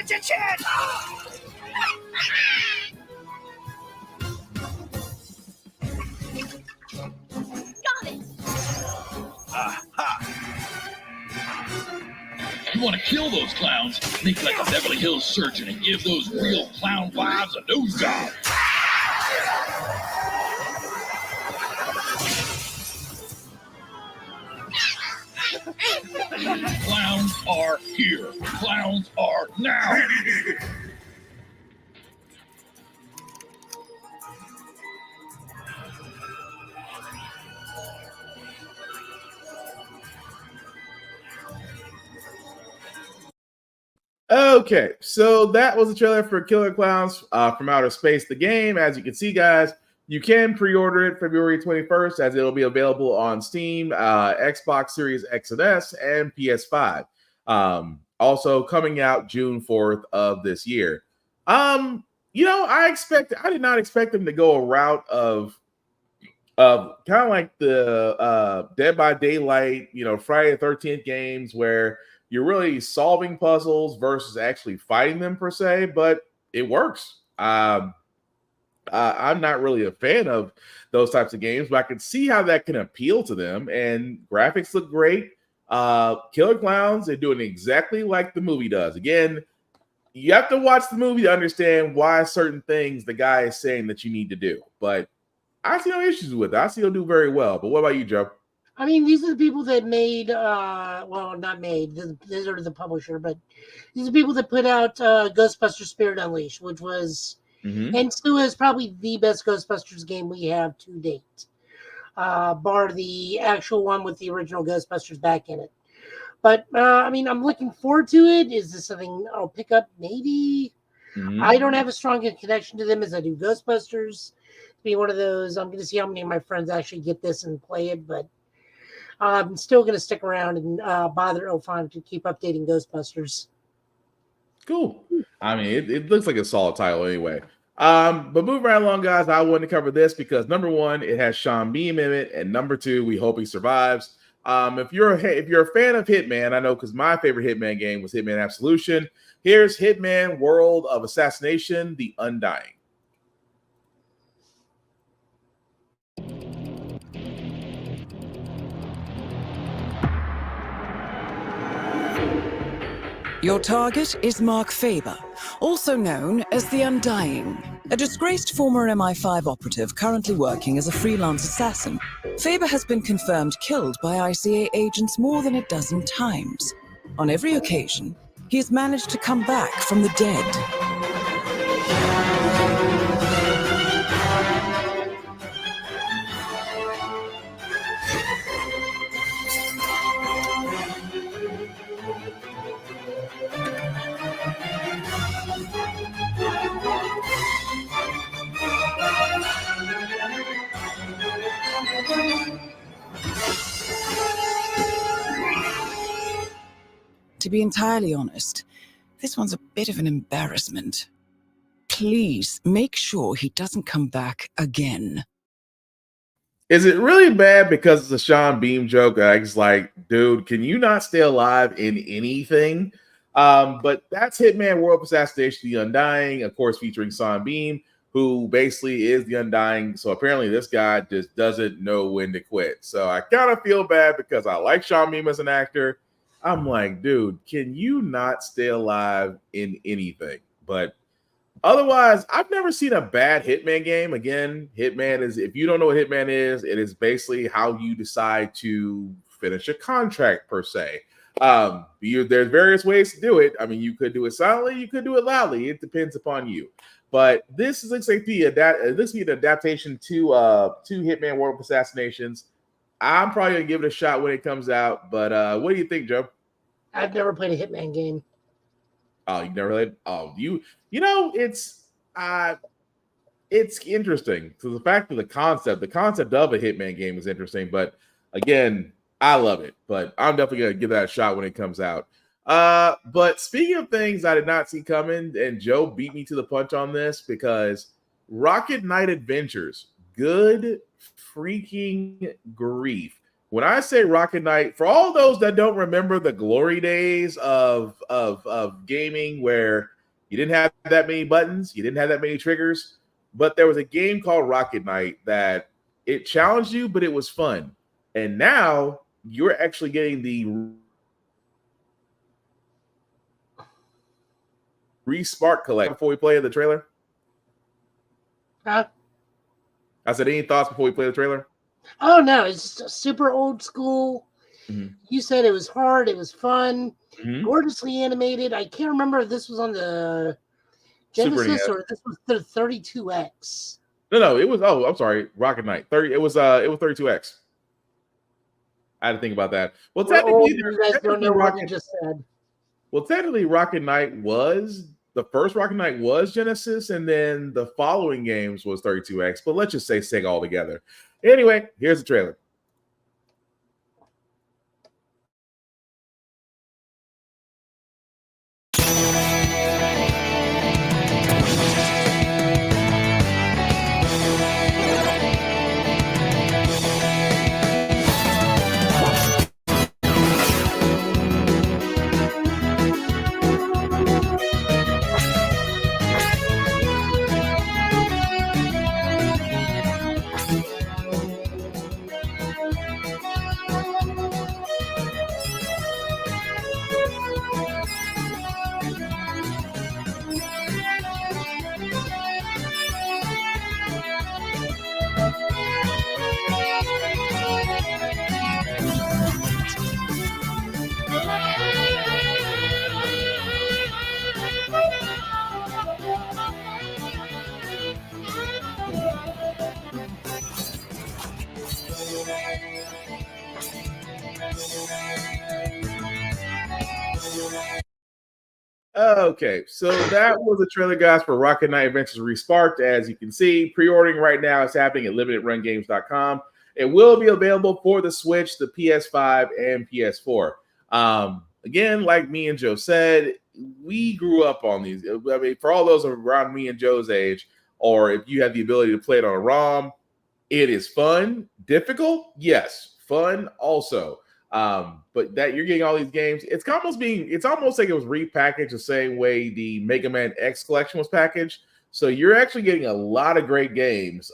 it! You want to kill those clowns? Think like a Beverly Hills surgeon and give those real clown wives a nose job. Clowns are here. Clowns are now. Okay, so that was the trailer for Killer Clowns from Outer Space, the game. As you can see, guys, you can pre-order it February 21st, as it'll be available on Steam, Xbox Series X and S, and PS5. Also coming out June 4th of this year. I did not expect them to go a route of kind of like the Dead by Daylight, Friday the 13th games where you're really solving puzzles versus actually fighting them per se, but it works. I'm not really a fan of those types of games, but I can see how that can appeal to them. And graphics look great. Killer Clowns, they're doing exactly like the movie does. Again, you have to watch the movie to understand why certain things the guy is saying that you need to do. But I see no issues with it. I see he'll do very well. But what about you, Joe? I mean, these are the people that made, well, not made, these are the publisher, but these are people that put out Ghostbusters Spirit Unleashed, which was, and still is probably the best Ghostbusters game we have to date, bar the actual one with the original Ghostbusters back in it. But, I mean, I'm looking forward to it. Is this something I'll pick up? Maybe. I don't have a strong connection to them as I do Ghostbusters. To be one of those, I'm going to see how many of my friends actually get this and play it, but I'm still going to stick around and bother Ofan to keep updating Ghostbusters. Cool. I mean, it looks like a solid title anyway. But moving right along, guys, I wanted to cover this because number one, it has Sean Beam in it, and number two, we hope he survives. If you're a fan of Hitman, I know because my favorite Hitman game was Hitman Absolution. Here's Hitman World of Assassination: The Undying. Your target is Mark Faber, also known as the Undying, a disgraced former MI5 operative currently working as a freelance assassin. Faber has been confirmed killed by ICA agents more than a dozen times. On every occasion, he has managed to come back from the dead. To be entirely honest, this one's a bit of an embarrassment. Please make sure he doesn't come back again. Is it really bad because it's a Sean Beam joke? I was like, dude, can you not stay alive in anything? But that's Hitman World of Assassination: The Undying, of course, featuring Sean Beam, who basically is the Undying. So apparently this guy just doesn't know when to quit. So I kind of feel bad because I like Sean Beam as an actor. I'm like, dude, can you not stay alive in anything? But otherwise, I've never seen a bad Hitman game. Again, Hitman is, if you don't know what Hitman is, it is basically how you decide to finish a contract per se. There's various ways to do it. I mean, you could do it silently, you could do it loudly. It depends upon you. But this looks like an adaptation to Hitman World of Assassinations. I'm probably gonna give it a shot when it comes out. But what do you think, Joe? I've never played a Hitman game. Oh, you never played? Oh, you know, it's interesting. So the fact of the concept of a Hitman game is interesting. But again, I love it. But I'm definitely gonna give that a shot when it comes out. But speaking of things I did not see coming, and Joe beat me to the punch on this because Rocket Knight Adventures, good freaking grief. When I say Rocket Knight, for all those that don't remember the glory days of gaming where you didn't have that many buttons, you didn't have that many triggers, but there was a game called Rocket Knight that it challenged you, but it was fun. And now you're actually getting the Respark Collect before we play the trailer. Huh? I said, any thoughts before we play the trailer? Oh no, it's just super old school. Mm-hmm. You said it was hard, it was fun, Mm-hmm. gorgeously animated. I can't remember if this was on the Genesis or this was the 32X. No, it was. Oh, I'm sorry, Rocket Knight. It was 32X. I had to think about that. Well, technically, you guys don't know what you just said. Well, technically, Rocket Knight was the first Rocket Knight was Genesis, and then the following games was 32X. But let's just say Sega all together. Anyway, here's the trailer. Okay, so that was the trailer, guys, for Rocket Knight Adventures Resparked. As you can see, pre-ordering right now is happening at limitedrungames.com. It will be available for the Switch, the PS5, and PS4. Again, like me and Joe said, we grew up on these. I mean, for all those around me and Joe's age, or if you have the ability to play it on a ROM, it is fun. Difficult? Yes. Fun also. But that you're getting all these games, it's almost like it was repackaged the same way the Mega Man X collection was packaged. So you're actually getting a lot of great games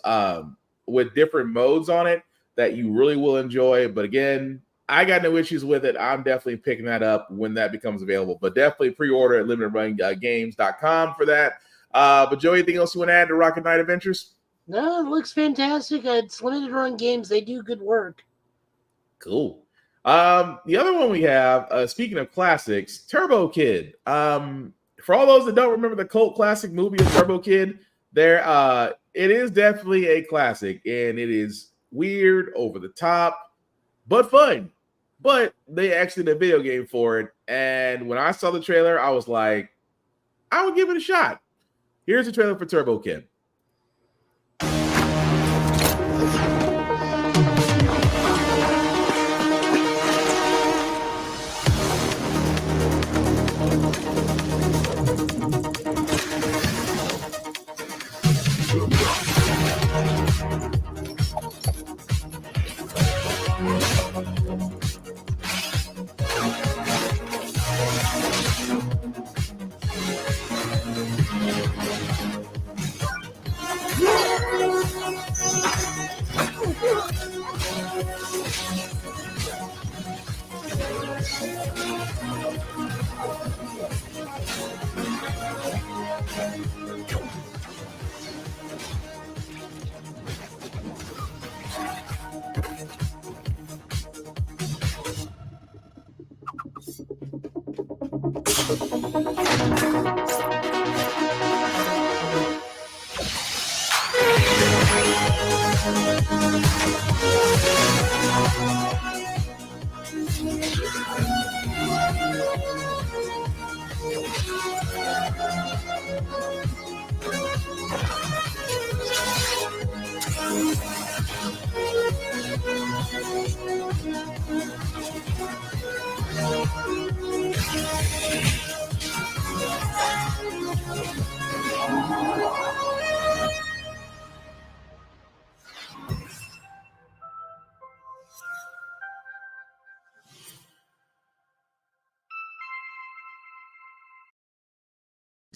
with different modes on it that you really will enjoy. But again, I got no issues with it. I'm definitely picking that up when that becomes available. But definitely pre-order at limitedrungames.com for that. But Joe, anything else you want to add to Rocket Knight Adventures? No, it looks fantastic. It's Limited Run Games. They do good work. Cool. The other one we have, speaking of classics, Turbo Kid. For all those that don't remember the cult classic movie of Turbo Kid, it is definitely a classic, and it is weird, over the top, but fun. But they actually did a video game for it, and when I saw the trailer, I was like, I would give it a shot. Here's the trailer for Turbo Kid.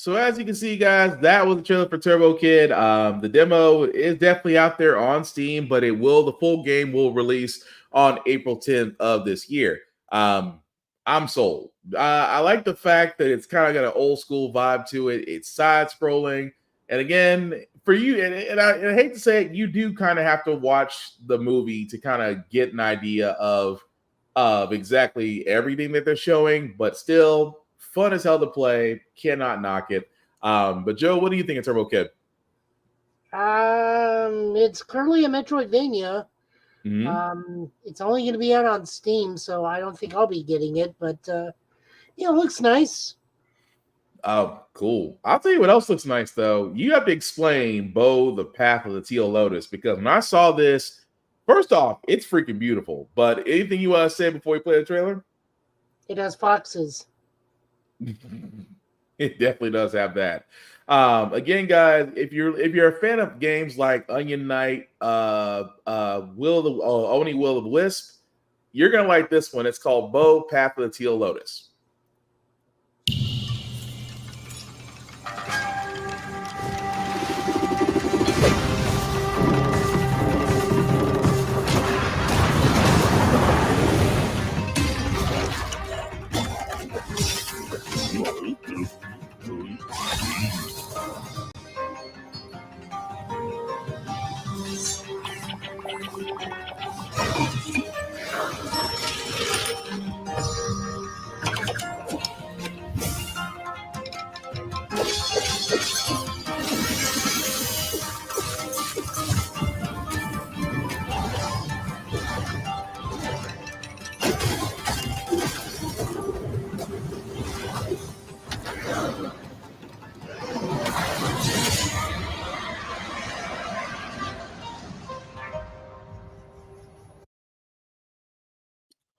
So as you can see, guys, that was the trailer for Turbo Kid. The demo is definitely out there on Steam, but the full game will release on April 10th of this year. I'm sold. I like the fact that it's kind of got an old school vibe to it. It's side scrolling, and again, for you, and I hate to say it, you do kind of have to watch the movie to kind of get an idea of exactly everything that they're showing, but still fun as hell to play. Cannot knock it. But Joe, what do you think of Turbo Kid? It's currently a Metroidvania. Mm-hmm. It's only going to be out on Steam, so I don't think I'll be getting it. But yeah, it looks nice. Oh, cool. I'll tell you what else looks nice though. You have to explain Bo the Path of the Teal Lotus, because when I saw this, first off, it's freaking beautiful. But anything you want to say before we play the trailer? It has foxes. It definitely does have that. Again, guys, if you're a fan of games like Onion Knight, Oni Will of the Wisp, you're gonna like this one. It's called Bo Path of the Teal Lotus.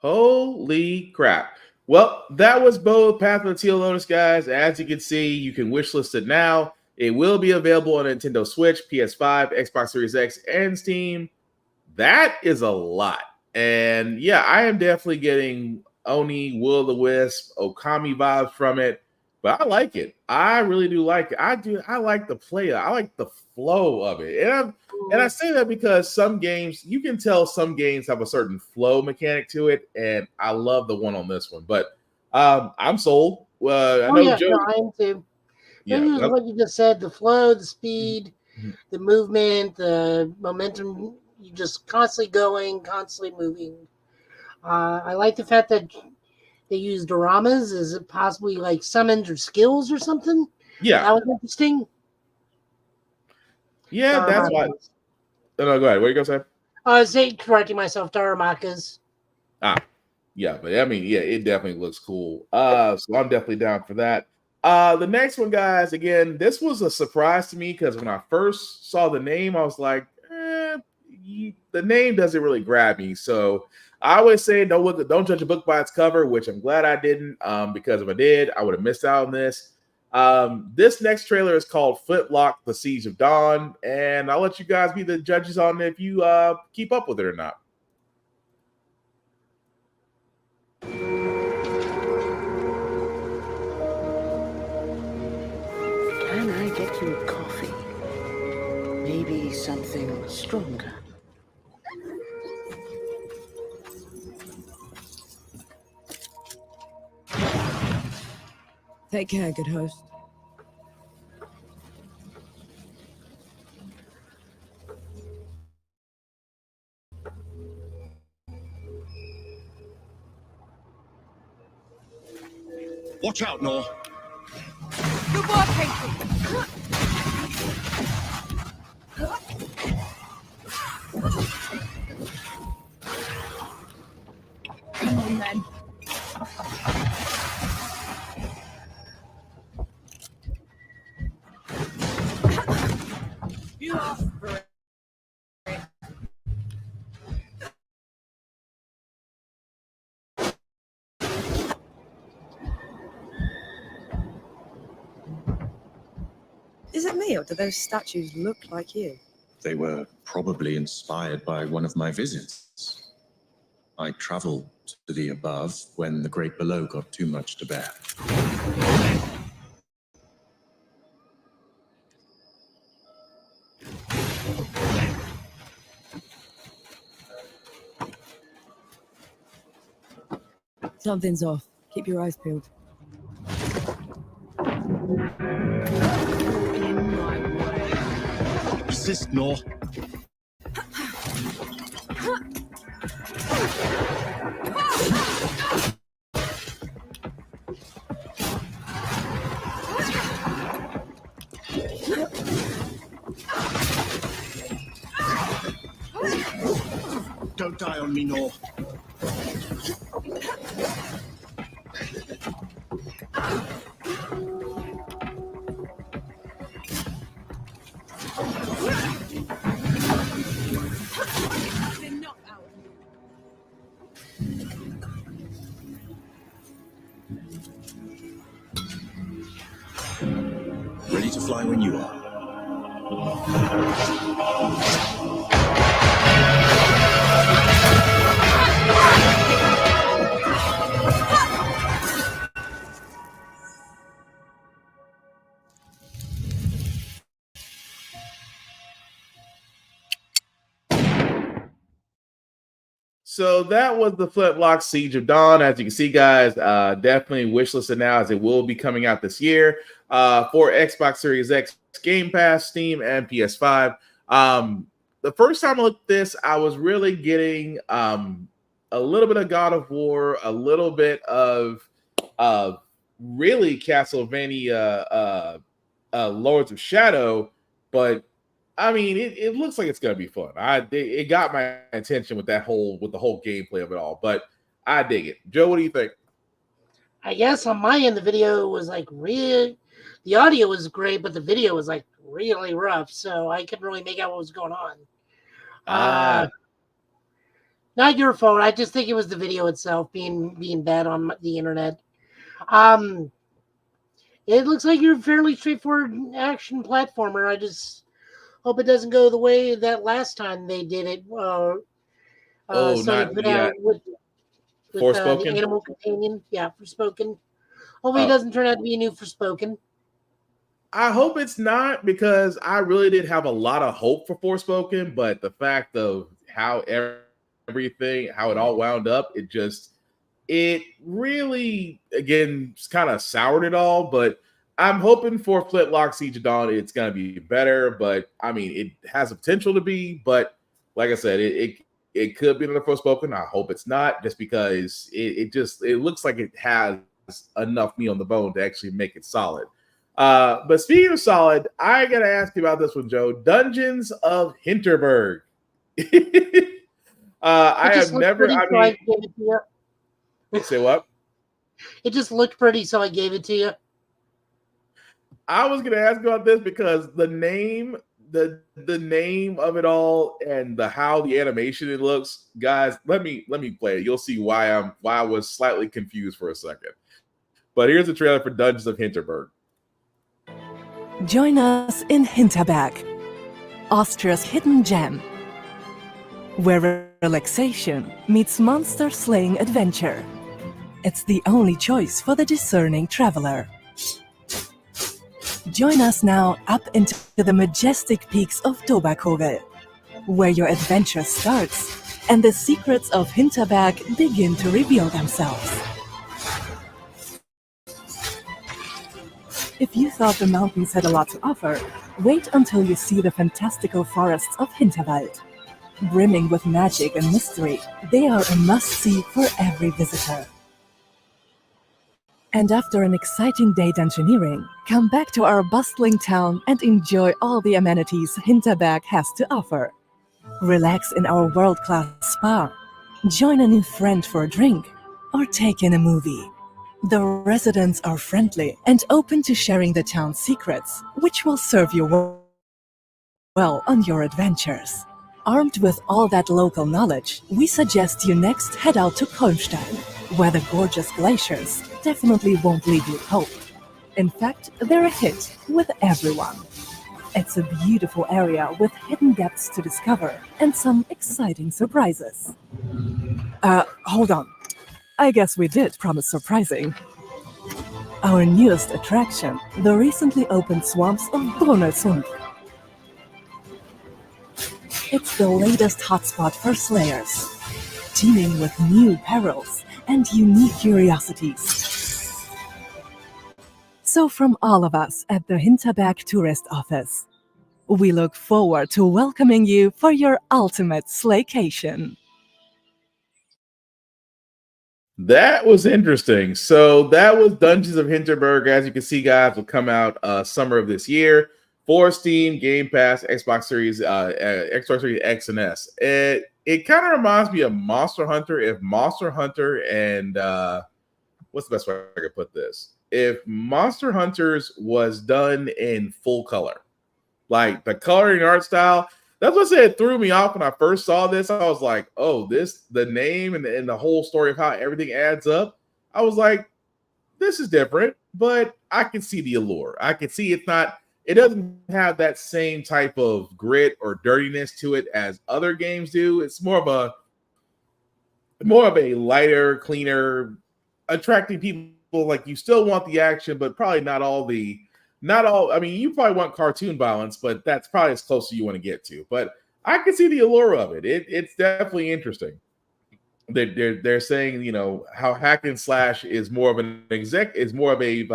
Holy crap. Well, that was Bo Path of the Teal Lotus, guys. As you can see, you can wishlist it now. It will be available on Nintendo Switch, PS5, Xbox Series X, and Steam. That is a lot. And yeah, I am definitely getting Oni, Will o' the Wisp, Okami vibes from it. But I like it. I really do like it. I like the play. I like the flow of it. And I say that because some games, you can tell some games have a certain flow mechanic to it, and I love the one on this one. But I'm sold. I know Joe. No, I am too. Yeah, What you just said: the flow, the speed, the movement, the momentum. You just constantly going, constantly moving. I like the fact that they use dioramas. Is it possibly like summons or skills or something? Yeah, that was interesting. Yeah, that's why. No, go ahead. What are you gonna say? I was correcting myself. Daramakas. Yeah, but I mean, yeah, it definitely looks cool. So I'm definitely down for that. The next one, guys, again, this was a surprise to me because when I first saw the name, I was like, the name doesn't really grab me. So I always say don't judge a book by its cover, which I'm glad I didn't, because if I did, I would have missed out on this. This next trailer is called Flintlock: The Siege of Dawn, and I'll let you guys be the judges on if you keep up with it or not. Can I get you coffee? Maybe something stronger. Take care, good host. Watch out, Nor. Good work, Casey. Come on, then. You asked for it. Is it me, or do those statues look like you? They were probably inspired by one of my visits. I traveled to the above when the great below got too much to bear. Something's off. Keep your eyes peeled. Persist, Nor. Don't die on me, Nor. Ready to fly when you are. So that was the Flintlock Siege of Dawn. As you can see, guys, definitely wishlisted now, as it will be coming out this year for Xbox Series X, Game Pass, Steam, and PS5. The first time I looked at this, I was really getting a little bit of God of War, a little bit of really Castlevania Lords of Shadow, but I mean, it looks like it's gonna be fun. It got my attention with the whole gameplay of it all, but I dig it. Joe, what do you think? I guess on my end, the video was like the audio was great, but the video was like really rough, so I couldn't really make out what was going on. Not your fault. I just think it was the video itself being bad on the internet. It looks like you're a fairly straightforward action platformer. I just hope it doesn't go the way that last time they did it. Sony put out with Forspoken? the Animal Companion. Yeah, Forspoken. Hopefully it doesn't turn out to be a new Forspoken. I hope it's not, because I really did have a lot of hope for Forspoken, but the fact of how everything, how it all wound up, it really, again, kind of soured it all. But I'm hoping for Flintlock Siege of Dawn, it's going to be better. But I mean, it has the potential to be. But like I said, it could be another Forspoken. I hope it's not, just because it looks like it has enough meat on the bone to actually make it solid. But speaking of solid, I got to ask you about this one, Joe. Dungeons of Hinterberg. I have never. I mean, say what? It just looked pretty, so I gave it to you. I was going to ask about this because the name, the name of it all, and how the animation it looks, guys. Let me play it. You'll see why I was slightly confused for a second. But here's the trailer for Dungeons of Hinterberg. Join us in Hinterberg, Austria's hidden gem, where relaxation meets monster-slaying adventure. It's the only choice for the discerning traveler. Join us now up into the majestic peaks of Doberkogel, where your adventure starts and the secrets of Hinterberg begin to reveal themselves. If you thought the mountains had a lot to offer, wait until you see the fantastical forests of Hinterwald. Brimming with magic and mystery, they are a must-see for every visitor. And after an exciting day at engineering, come back to our bustling town and enjoy all the amenities Hinterberg has to offer. Relax in our world-class spa, join a new friend for a drink, or take in a movie. The residents are friendly and open to sharing the town's secrets, which will serve you well on your adventures. Armed with all that local knowledge, we suggest you next head out to Kolmstein, where the gorgeous glaciers definitely won't leave you cold. In fact, they're a hit with everyone. It's a beautiful area with hidden depths to discover and some exciting surprises. Hold on. I guess we did promise surprising. Our newest attraction, the recently opened swamps of Brunelsund. It's the latest hotspot for slayers, teeming with new perils and unique curiosities. So from all of us at the Hinterberg Tourist Office, we look forward to welcoming you for your ultimate slaycation. That was interesting. So that was Dungeons of Hinterberg. As you can see, guys, will come out summer of this year for Steam, Game Pass, Xbox Series X and S. It kind of reminds me of Monster Hunter. If Monster Hunter and what's the best way I could put this? If Monster Hunters was done in full color, like the coloring art style. That's what I said, it threw me off when I first saw this. I was like, oh, the name and the whole story of how everything adds up. I was like, this is different, but I can see the allure. I can see it doesn't have that same type of grit or dirtiness to it as other games do. It's more of a lighter, cleaner, attracting people. Like, you still want the action, but probably not all. I mean, you probably want cartoon violence, but that's probably as close as you want to get to. But I can see the allure of it. It's definitely interesting. They're saying, you know, how hack and slash is more of a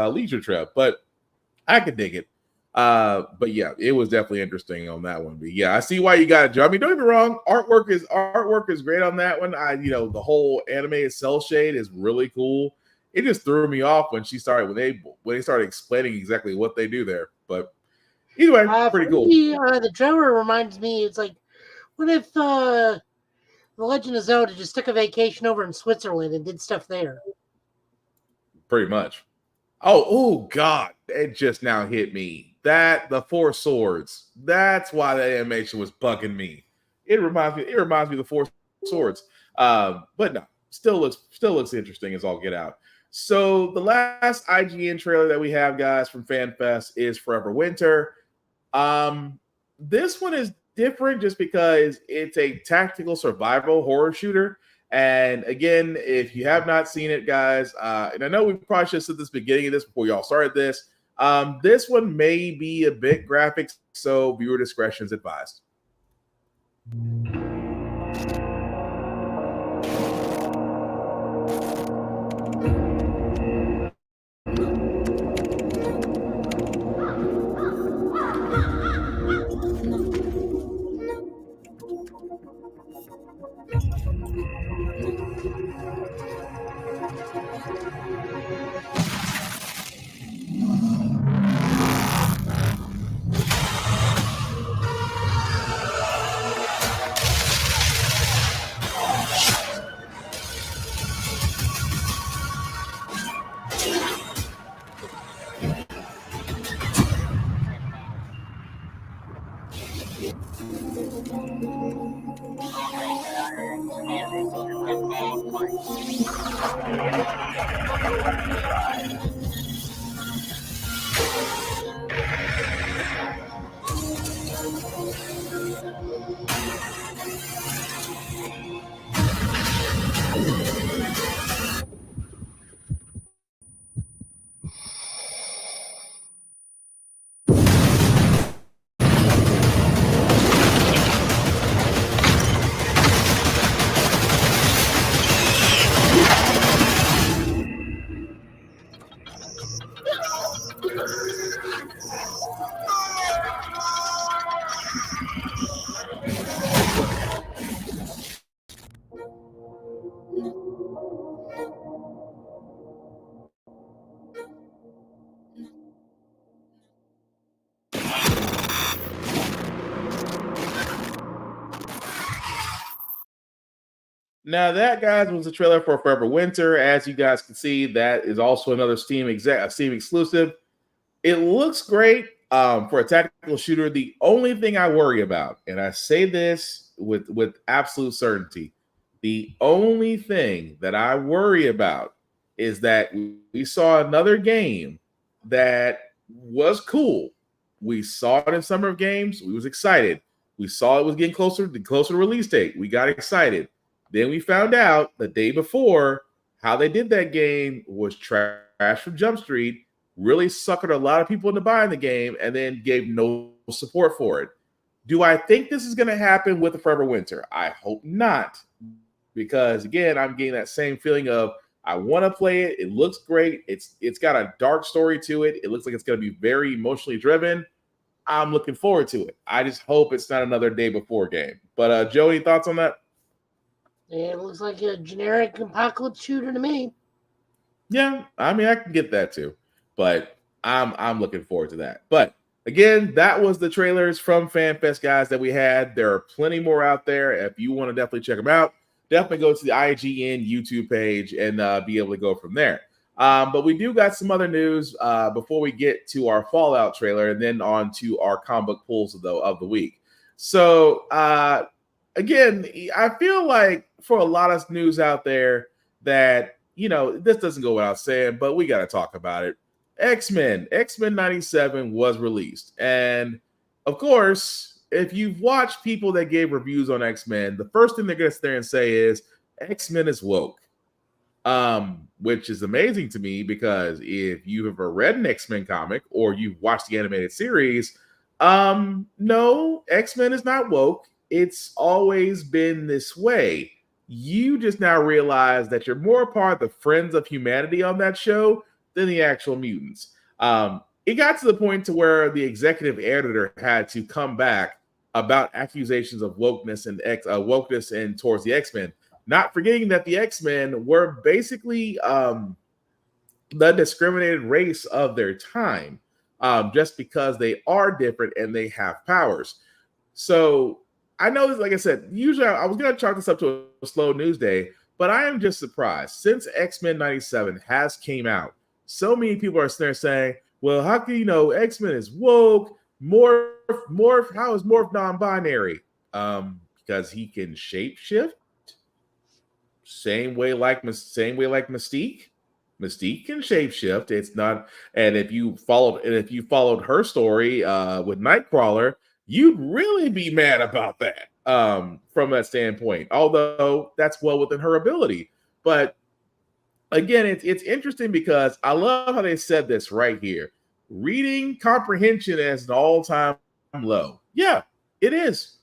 leisure trip, but I could dig it. But yeah, it was definitely interesting on that one. But yeah, I see why you got it, Joe. I mean, don't get me wrong, artwork is great on that one. The whole animated cell shade is really cool. It just threw me off when they started explaining exactly what they do there. But either way, pretty cool. The drummer reminds me, it's like, what if The Legend of Zelda just took a vacation over in Switzerland and did stuff there? Pretty much. Oh God, it just now hit me. The Four Swords. That's why that animation was bugging me. It reminds me of the Four Swords. But no, still looks interesting as all get out. So the last IGN trailer that we have, guys, from FanFest is Forever Winter. This one is different just because it's a tactical survival horror shooter. And again, if you have not seen it, guys, and I know we probably should have said this beginning of this before y'all started this, this one may be a bit graphic, so viewer discretion is advised. Now that, guys, was the trailer for Forever Winter. As you guys can see, that is also another Steam exclusive. It looks great for a tactical shooter. The only thing I worry about, and I say this with absolute certainty, the only thing that I worry about is that we saw another game that was cool. We saw it in Summer of Games. We was excited. We saw it was getting closer to release date. We got excited. Then we found out the day before how they did that game was trash from Jump Street, really suckered a lot of people into buying the game, and then gave no support for it. Do I think this is going to happen with the Forever Winter? I hope not, because again, I'm getting that same feeling of I want to play it. It looks great. It's got a dark story to it. It looks like it's going to be very emotionally driven. I'm looking forward to it. I just hope it's not another day before game. But Joe, any thoughts on that? It looks like a generic apocalypse shooter to me. Yeah, I mean, I can get that too, but I'm looking forward to that. But again, that was the trailers from FanFest, guys, that we had. There are plenty more out there. If you want to definitely check them out, definitely go to the IGN YouTube page and be able to go from there. But we do got some other news before we get to our Fallout trailer and then on to our comic book pulls of the week. So again, I feel like for a lot of news out there that, you know, this doesn't go without saying, but we got to talk about it. X-Men 97 was released. And of course, if you've watched people that gave reviews on X-Men, the first thing they're going to sit there and say is X-Men is woke. Which is amazing to me because if you've ever read an X-Men comic or you've watched the animated series, no, X-Men is not woke. It's always been this way. You just now realize that you're more a part of the Friends of Humanity on that show than the actual mutants. It got to the point to where the executive editor had to come back about accusations of wokeness and towards the X-Men, not forgetting that the X-Men were basically the discriminated race of their time, just because they are different and they have powers. So I know this, like I said, usually I was going to chalk this up to a slow news day, but I am just surprised. Since X-Men 97 has came out, so many people are there saying, well, how can you know X-Men is woke? Morph, how is Morph non-binary? Because he can shapeshift. Same way like Mystique. Mystique can shapeshift. It's not, and if you followed her story with Nightcrawler, you'd really be mad about that from that standpoint. Although that's well within her ability. But again, it's interesting because I love how they said this right here. Reading comprehension is an all-time low. Yeah, it is.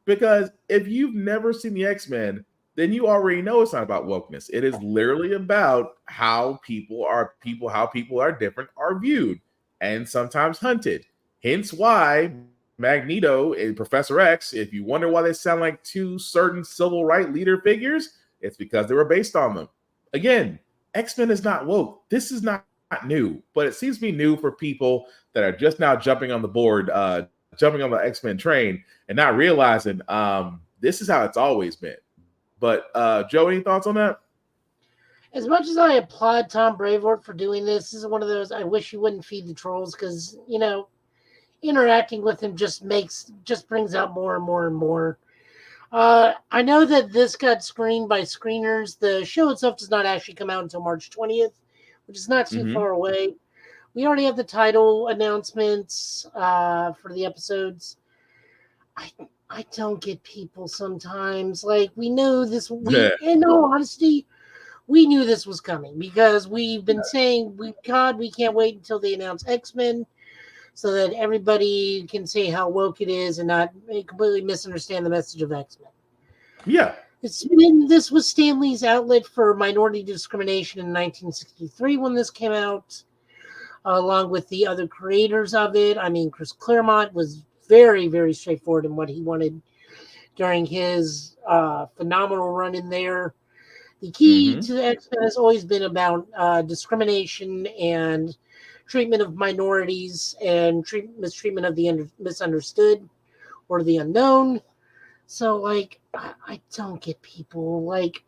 Because if you've never seen the X-Men, then you already know it's not about wokeness. It is literally about how people are different, are viewed, and sometimes hunted. Hence why Magneto and Professor X, if you wonder why they sound like two certain civil rights leader figures, it's because they were based on them. Again, X-Men is not woke. This is not new, but it seems to be new for people that are just now jumping on the board, jumping on the X-Men train and not realizing this is how it's always been. But Joe, any thoughts on that? As much as I applaud Tom Brevoort for doing this, this is one of those I wish he wouldn't feed the trolls because, you know, interacting with him just brings out more and more and more. I know that this got screened by screeners. The show itself does not actually come out until March 20th, which is not too far away. We already have the title announcements for the episodes. I don't get people sometimes. Like, we know this. In all honesty, we knew this was coming because we've been saying, we can't wait until they announce X-Men so that everybody can say how woke it is and not completely misunderstand the message of X-Men. Yeah. This was Stanley's outlet for minority discrimination in 1963 when this came out, along with the other creators of it. I mean, Chris Claremont was very, very straightforward in what he wanted during his phenomenal run in there. The key to X-Men has always been about discrimination and treatment of minorities and mistreatment of the misunderstood or the unknown. So, like, I don't get people. Like,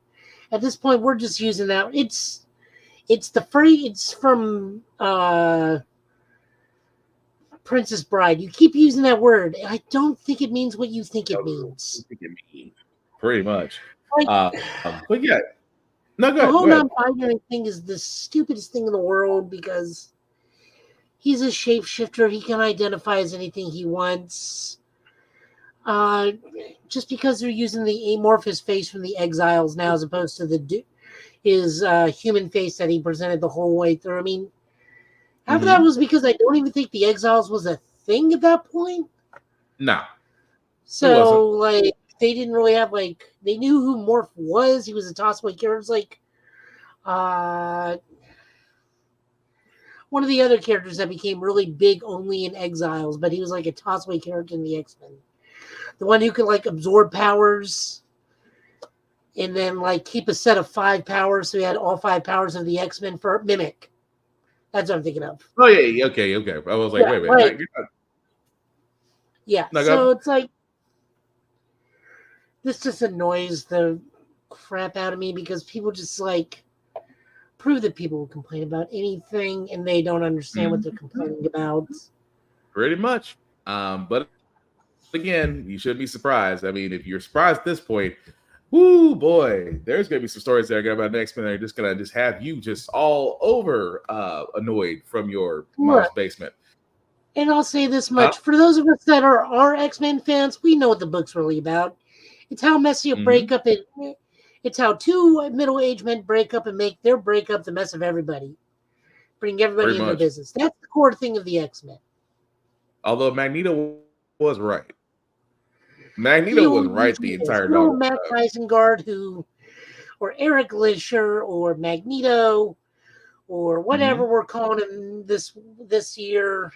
At this point, we're just using that. It's the phrase. It's from Princess Bride. You keep using that word, and I don't think it means what you think it means. Pretty much. Like, But yeah. No, go the ahead. whole Go ahead. non-binary thing is the stupidest thing in the world because he's a shapeshifter. He can identify as anything he wants. Just because they're using the amorphous face from the Exiles now as opposed to his human face that he presented the whole way through. I mean, half of that was because I don't even think the Exiles was a thing at that point. No. So, like, they didn't really have, like, they knew who Morph was. He was a toss-away character. It's like, one of the other characters that became really big only in Exiles, but he was like a toss-away character in the X-Men. The one who could, like, absorb powers and then, like, keep a set of 5 powers, so he had all 5 powers of the X-Men for Mimic. That's what I'm thinking of. Oh, yeah. Okay. I was like, wait a minute. Like, You're not... Yeah, No, so it's like, this just annoys the crap out of me because people just, like, prove that people will complain about anything and they don't understand what they're complaining about. Pretty much. But again, you shouldn't be surprised. I mean, if you're surprised at this point, whoo, boy, there's going to be some stories that are going to about next minute. They're just going to just have you just all over annoyed from your mom's basement. And I'll say this much. For those of us that are X-Men fans, we know what the book's really about. It's how messy a breakup is. It's how 2 middle-aged men break up and make their breakup the mess of everybody. Bring everybody in their business. That's the core thing of the X-Men. Although Magneto was right. Magneto was right the entire time. Matt Isengard, or Eric Lisher, or Magneto, or whatever we're calling him this year,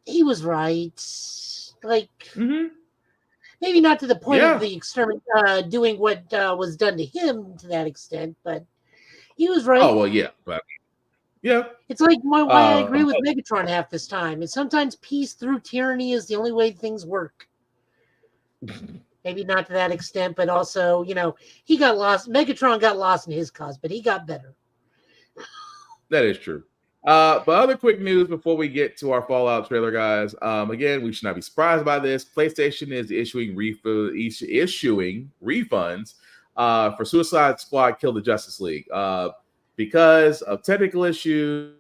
he was right. Like, maybe not to the point of the exterminate doing what was done to him to that extent, but he was right. Oh well, yeah, but yeah, it's like why I agree with Megatron half this time. And sometimes peace through tyranny is the only way things work. Maybe not to that extent, but also, he got lost. Megatron got lost in his cause, but he got better. That is true. But other quick news before we get to our Fallout trailer, guys. Again, we should not be surprised by this. PlayStation is issuing refunds for Suicide Squad Kill the Justice League because of technical issues,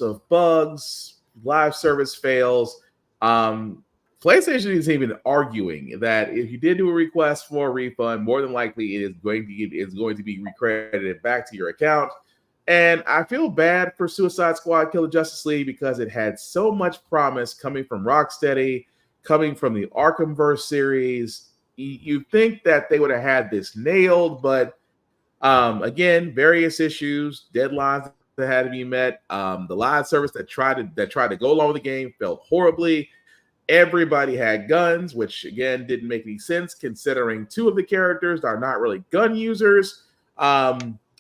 of bugs, live service fails. PlayStation is even arguing that if you did do a request for a refund, more than likely it is going to be recredited back to your account. And I feel bad for Suicide Squad Kill the Justice League because it had so much promise coming from Rocksteady, coming from the Arkhamverse series. You think that they would have had this nailed, but again, various issues, deadlines that had to be met. The live service that tried to go along with the game failed horribly. Everybody had guns, which again didn't make any sense considering 2 of the characters are not really gun users.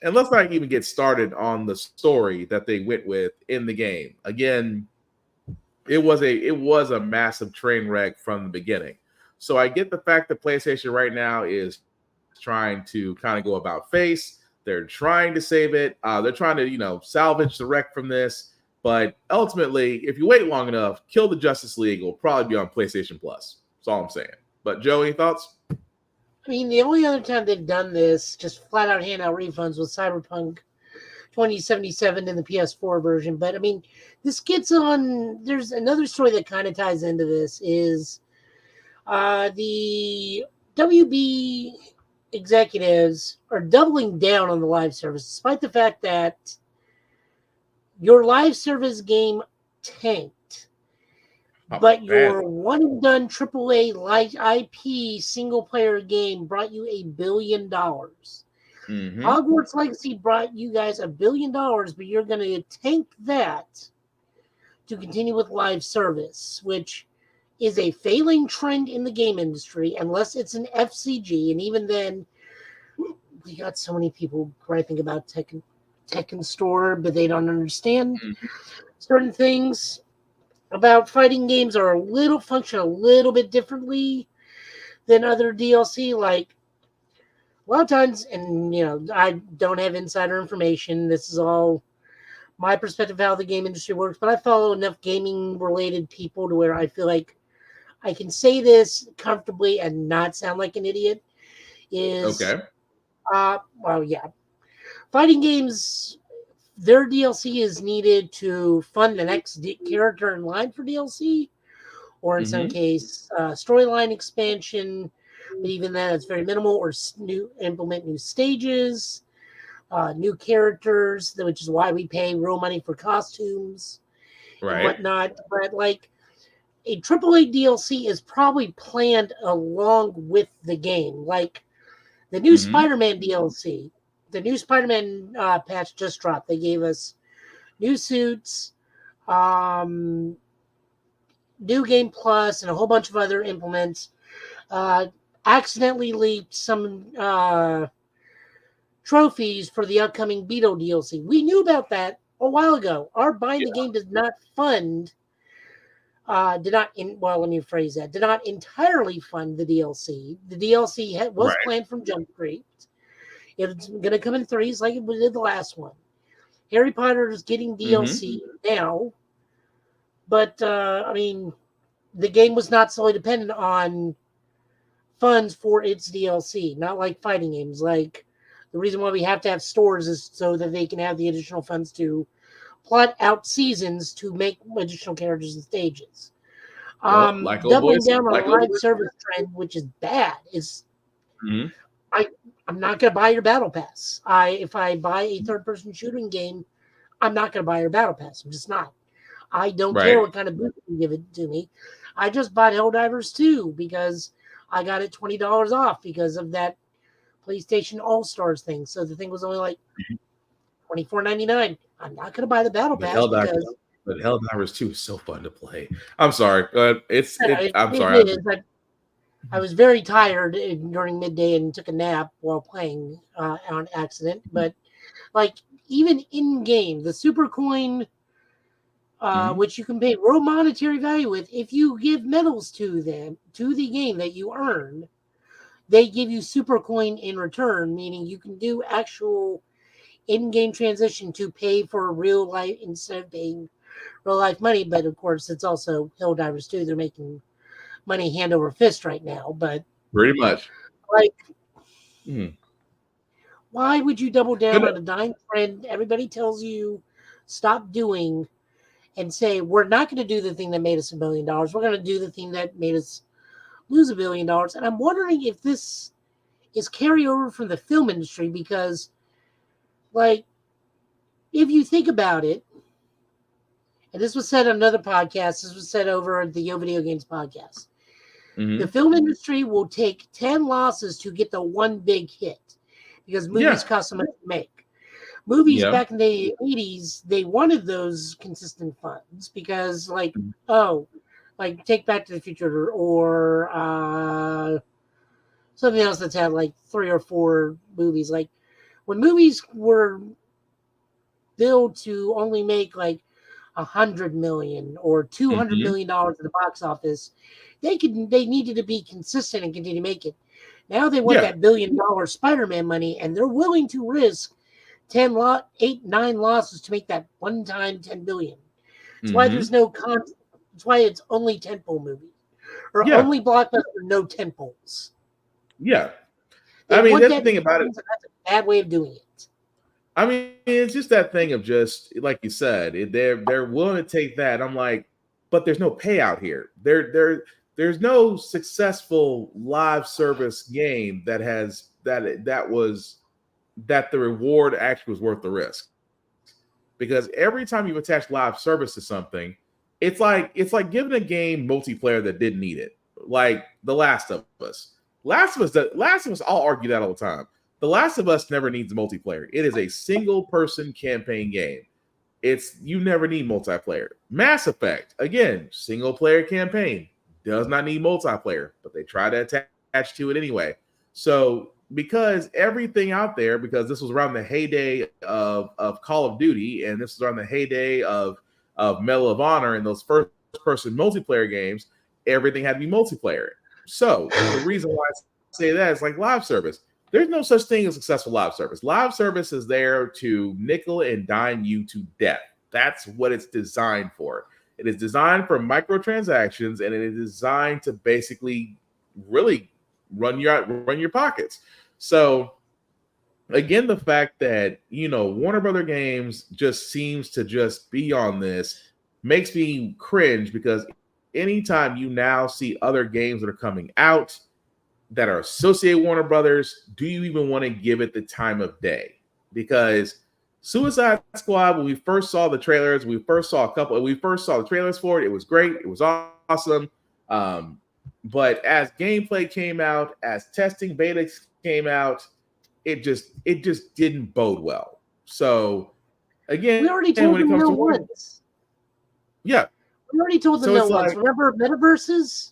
And let's not even get started on the story that they went with in the game. Again, it was a massive train wreck from the beginning. So I get the fact that PlayStation right now is trying to kind of go about face. They're trying to save it. They're trying to, salvage the wreck from this. But ultimately, if you wait long enough, Kill the Justice League will probably be on PlayStation Plus. That's all I'm saying. But Joe, any thoughts? I mean, the only other time they've done this, just flat out hand out refunds, was Cyberpunk 2077 in the PS4 version. But I mean, this gets on. There's another story that kind of ties into this is the WB executives are doubling down on the live service, despite the fact that your live service game tanked. But your one-and-done AAA light IP single-player game brought you $1 billion. Hogwarts Legacy brought you guys $1 billion, but you're going to tank that to continue with live service, which is a failing trend in the game industry, unless it's an FCG. And even then, we got so many people griping about Tekken Store, but they don't understand certain things about fighting games are function a little bit differently than other DLC. Like a lot of times, and I don't have insider information. This is all my perspective of how the game industry works, but I follow enough gaming related people to where I feel like I can say this comfortably and not sound like an idiot. Okay. Fighting games, their DLC is needed to fund the next character in line for DLC, or in some case, storyline expansion. But even then, it's very minimal. Or implement new stages, new characters, which is why we pay real money for costumes and whatnot. But like a AAA DLC is probably planned along with the game. Like the new Spider-Man DLC, the new Spider-Man patch just dropped. They gave us new suits, new game plus, and a whole bunch of other implements. Accidentally leaked some trophies for the upcoming Beetle DLC. We knew about that a while ago. Our buying the game did not fund. Did not entirely fund the DLC. The DLC was planned from Jump Street. It's going to come in threes like it did the last one. Harry Potter is getting DLC now, but I mean, the game was not solely dependent on funds for its DLC. Not like fighting games. Like the reason why we have to have stores is so that they can have the additional funds to plot out seasons to make additional characters and stages. Doubling down on a live service trend, which is bad, is I'm not going to buy your battle pass. If I buy a third-person shooting game, I'm not going to buy your battle pass. I'm just not. I don't care what kind of boost you give it to me. I just bought Helldivers 2 because I got it $20 off because of that PlayStation All-Stars thing. So the thing was only like $24.99. I'm not going to buy the battle pass because... But Helldivers 2 is so fun to play. I'm sorry. I'm sorry. It is. I was very tired during midday and took a nap while playing on accident. But like even in game, the super coin, which you can pay real monetary value with, if you give medals to them to the game that you earn, they give you super coin in return. Meaning you can do actual in-game transition to pay for real life instead of paying real life money. But of course, it's also Helldivers 2. They're making money hand over fist right now, but pretty much like why would you double down on a dying trend everybody tells you stop doing and say we're not going to do the thing that made us $1 billion, we're going to do the thing that made us lose $1 billion? And I'm wondering if this is carryover from the film industry, because like if you think about it, and this was said on another podcast, this was said over at the Yo Video Games podcast, the film industry will take 10 losses to get the one big hit because movies cost so much to make. Movies back in the 80s, they wanted those consistent funds because, like, like take Back to the Future or something else that's had like 3 or 4 movies. Like when movies were billed to only make like $100 million or $200 million at the box office, they needed to be consistent and continue to make it. Now they want that $1 billion Spider-Man money, and they're willing to risk 9 losses to make that one-time $10 billion. That's why there's no that's why it's only tentpole movies or only blockbuster, no tentpoles. Yeah, I mean that's the thing about it. That's a bad way of doing it. I mean, it's just that thing of just like you said, they're willing to take that. I'm like, but there's no payout here. There's no successful live service game that the reward actually was worth the risk. Because every time you attach live service to something, it's like giving a game multiplayer that didn't need it. Like The Last of Us. Last of Us, I'll argue that all the time. The Last of Us never needs multiplayer. It is a single person campaign game. You never need multiplayer. Mass Effect, again, single player campaign, does not need multiplayer, but they try to attach to it anyway. So because everything out there, because this was around the heyday of Call of Duty, and this was around the heyday of Medal of Honor and those first person multiplayer games, everything had to be multiplayer. So the reason why I say that is like live service. there's no such thing as successful live service. Live service is there to nickel and dime you to death. That's what it's designed for. It is designed for microtransactions, and it is designed to basically really run your pockets. So again, the fact that, you know, Warner Brother Games just seems to just be on this makes me cringe, because anytime you now see other games that are coming out that are associated with Warner Brothers, do you even want to give it the time of day? Because Suicide Squad, when we first saw the trailers, we first saw the trailers for it. It was great. It was awesome. But as gameplay came out, as testing betas came out, it just didn't bode well. So again, we already told them no once. Yeah, we already told them no once. Remember Metaverses?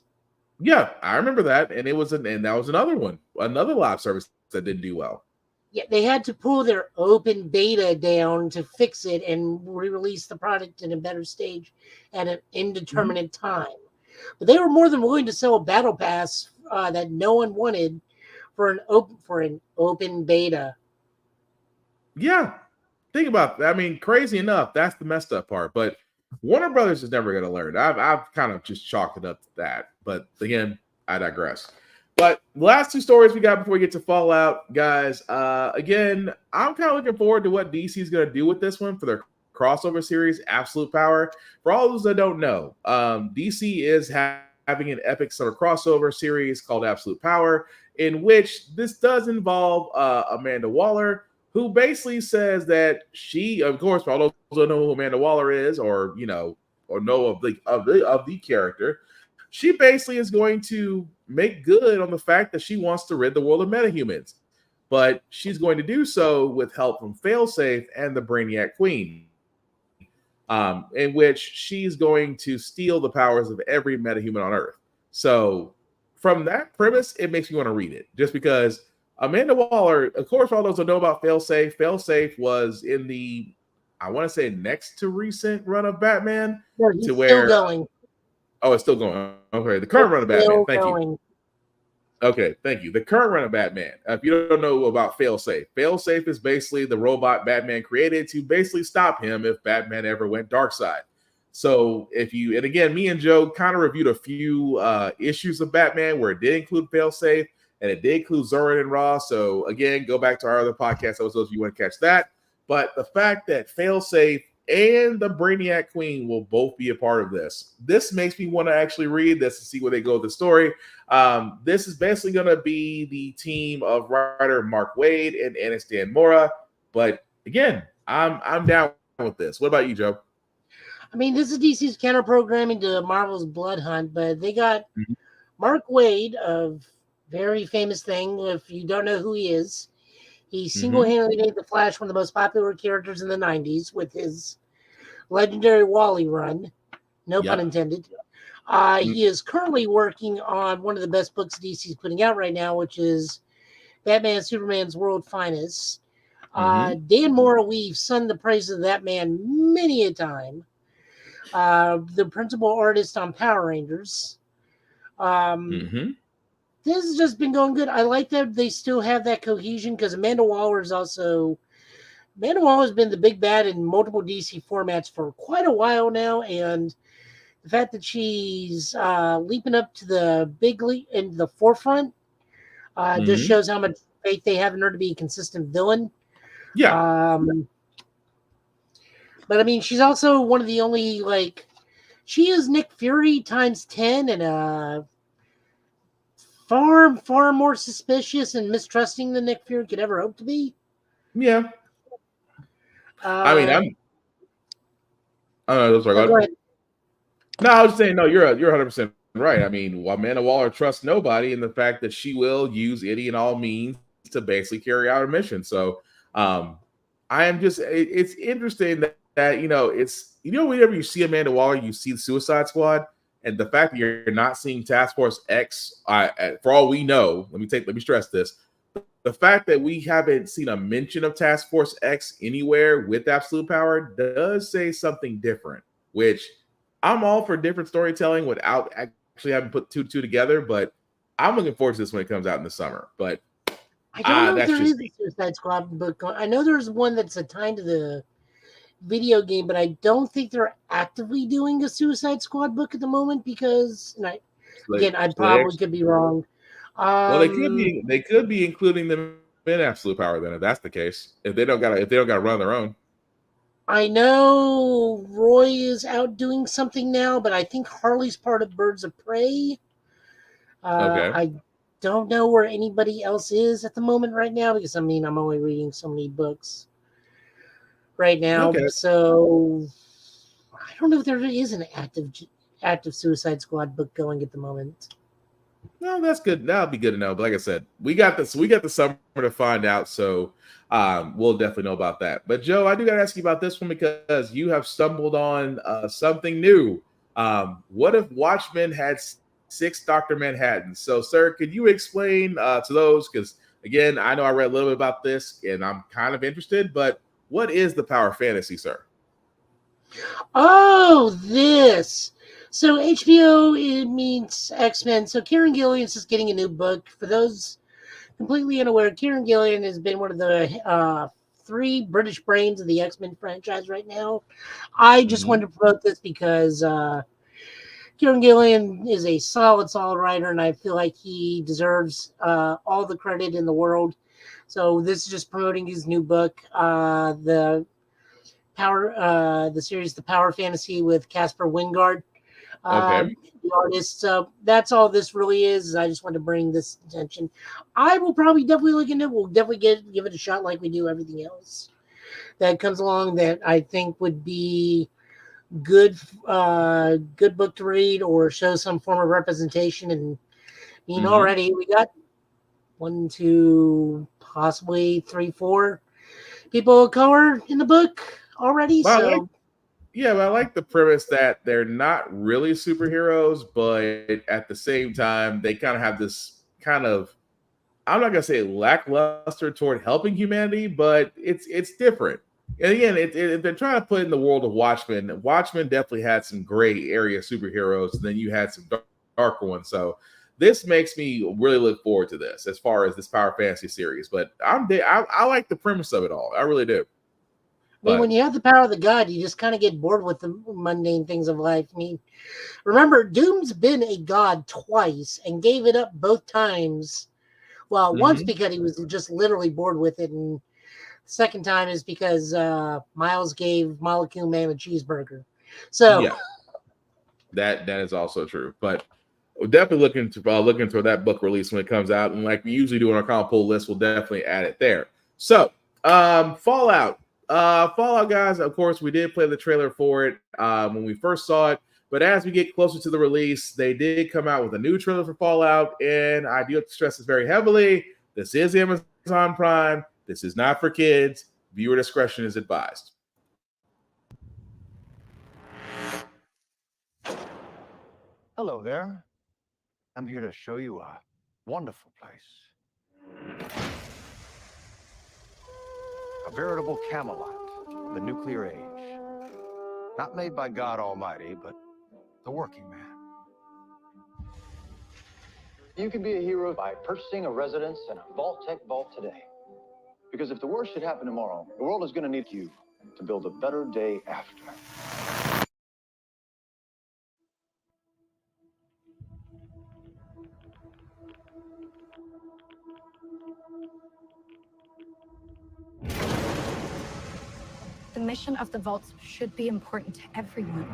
Yeah, I remember that, and that was another one, another live service that didn't do well. Yeah, they had to pull their open beta down to fix it and re-release the product in a better stage at an indeterminate time. But they were more than willing to sell a battle pass that no one wanted for an open beta. Yeah, think about that. I mean, crazy enough, that's the messed up part. But Warner Brothers is never going to learn. I've kind of just chalked it up to that. But again, I digress. But the last two stories we got before we get to Fallout, guys. Again, I'm kind of looking forward to what DC is going to do with this one for their crossover series, Absolute Power. For all those that don't know, DC is having an epic sort of crossover series called Absolute Power, in which this does involve Amanda Waller, who basically says that she, of course, for all those who don't know who Amanda Waller is, or know of the character, she basically is going to make good on the fact that she wants to rid the world of metahumans, but she's going to do so with help from Failsafe and the Brainiac Queen, in which she's going to steal the powers of every metahuman on Earth. So from that premise, it makes me want to read it, just because Amanda Waller, of course, for all those who know about Failsafe was in the, I want to say, next to recent run of Batman. No, he's still going. Oh, it's still going. Okay, the current run of Batman. Thank you. Okay, thank you. The current run of Batman. If you don't know about Failsafe, Failsafe is basically the robot Batman created to basically stop him if Batman ever went dark side. So and again, me and Joe kind of reviewed a few issues of Batman where it did include Failsafe, and it did include Zorin and Raw. So again, go back to our other podcast episodes if you want to catch that. But the fact that Failsafe and the Brainiac Queen will both be a part of this makes me want to actually read this and see where they go with the story. This is basically going to be the team of writer Mark Waid and Anistan Mora. But again, I'm down with this. What about you, Joe? I mean, this is DC's counter programming to Marvel's Blood Hunt, but they got Mark Waid, of very famous thing. If you don't know who he is, he single-handedly made The Flash one of the most popular characters in the 90s with his legendary Wally run. No pun intended. He is currently working on one of the best books DC is putting out right now, which is Batman Superman's World Finest. Dan Mora, we've sung the praises of that man many a time. The principal artist on Power Rangers. This has just been going good. I like that they still have that cohesion, because Amanda Waller has been the big bad in multiple DC formats for quite a while now, and the fact that she's leaping up to the big league in the forefront just shows how much faith they have in her to be a consistent villain. Yeah. But I mean, she's also one of the only, she is Nick Fury times 10 and far more suspicious and mistrusting than Nick Fury could ever hope to be. Yeah. I mean, go ahead. No, I was just saying, no, you're 100% right. I mean, Amanda Waller trusts nobody in the fact that she will use any and all means to basically carry out her mission. So it's interesting that whenever you see Amanda Waller, you see the Suicide Squad. And the fact that you're not seeing Task Force X, for all we know, let me stress this. The fact that we haven't seen a mention of Task Force X anywhere with Absolute Power does say something different, which I'm all for different storytelling without actually having put two together, but I'm looking forward to this when it comes out in the summer. But I don't know if That's there just is a me. Suicide Squad book. I know there's one that's tied to the video game, but I don't think they're actively doing a Suicide Squad book at the moment because, and again, I probably could be wrong. Well, they could be including them in Absolute Power then, if that's the case. If they don't got to run their own. I know Roy is out doing something now, but I think Harley's part of Birds of Prey. Okay. I don't know where anybody else is at the moment right now because I'm only reading so many books right now. Okay. So I don't know if there is an active Suicide Squad book going at the moment. No, that's good. That'll be good to know. But like I said, we got this. We got the summer to find out, so we'll definitely know about that. But Joe, I do got to ask you about this one because you have stumbled on something new. What if Watchmen had 6 Dr. Manhattans? So, sir, could you explain to those? Because again, I know I read a little bit about this, and I'm kind of interested. But what is the power fantasy, sir? Oh, this. So HBO, it means X-Men. So Kieran Gillian's is getting a new book. For those completely unaware, Kieran Gillian has been one of the 3 British brains of the X-Men franchise right now. I just wanted to promote this because Kieran Gillian is a solid writer, and I feel like he deserves all the credit in the world. So this is just promoting his new book, the series, The Power Fantasy with Casper Wingard. Okay. The artist. So that's all this really is. I just want to bring this attention. I will probably definitely look into it. We'll definitely give it a shot like we do everything else that comes along that I think would be good book to read or show some form of representation. And already we got 1, 2, possibly 3, 4 people of color in the book already. Well, but I like the premise that they're not really superheroes, but at the same time, they kind of have this kind of, I'm not gonna say lackluster toward helping humanity, but it's different. And again, if they're trying to put in the world of Watchmen, Watchmen definitely had some gray area superheroes, and then you had some darker ones. So this makes me really look forward to this as far as this Power Fantasy series. But I like the premise of it all. I really do. When you have the power of the god, you just kind of get bored with the mundane things of life. Remember, Doom's been a god twice and gave it up both times. Well, once because he was just literally bored with it, and the second time is because Miles gave Molecule Man a cheeseburger. So yeah, that is also true. But we're definitely looking for that book release when it comes out, and like we usually do on our comic pull list, we'll definitely add it there. So, Fallout. Fallout, guys, of course, we did play the trailer for it when we first saw it, but as we get closer to the release, they did come out with a new trailer for Fallout, and I do have to stress this very heavily. This is Amazon Prime. This is not for kids. Viewer discretion is advised. Hello there. I'm here to show you a wonderful place. A veritable Camelot, the nuclear age. Not made by God Almighty, but the working man. You can be a hero by purchasing a residence in a Vault-Tec vault today. Because if the worst should happen tomorrow, the world is going to need you to build a better day after. The mission of the vaults should be important to everyone.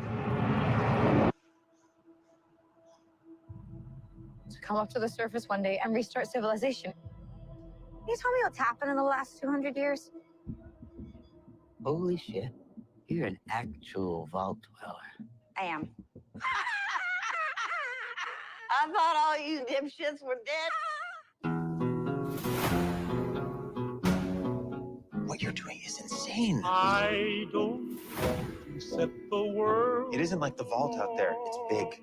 To come up to the surface one day and restart civilization. Can you tell me what's happened in the last 200 years? Holy shit. You're an actual vault dweller. I am. I thought all you dipshits were dead. What you're doing is insane. I don't set the world. It isn't like the vault out there. It's big.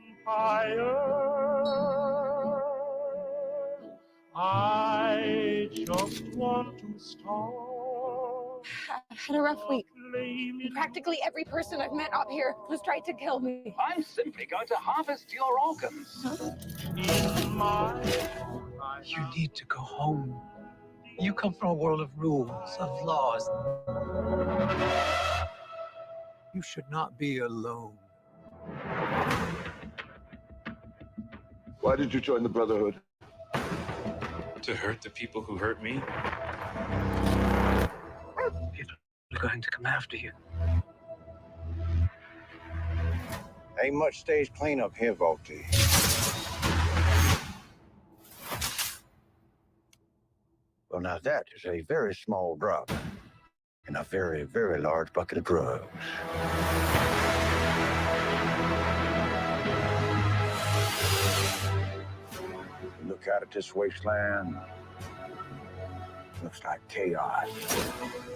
I just want to start. I've had a rough week. Practically every person I've met up here has tried to kill me. I'm simply going to harvest your organs. In my You need to go home. You come from a world of rules, of laws. You should not be alone. Why did you join the Brotherhood? To hurt the people who hurt me? People are going to come after you. Ain't much stage cleanup here, Volty. Well, now that is a very small drop in a very, very large bucket of drugs. You look out at this wasteland, looks like chaos,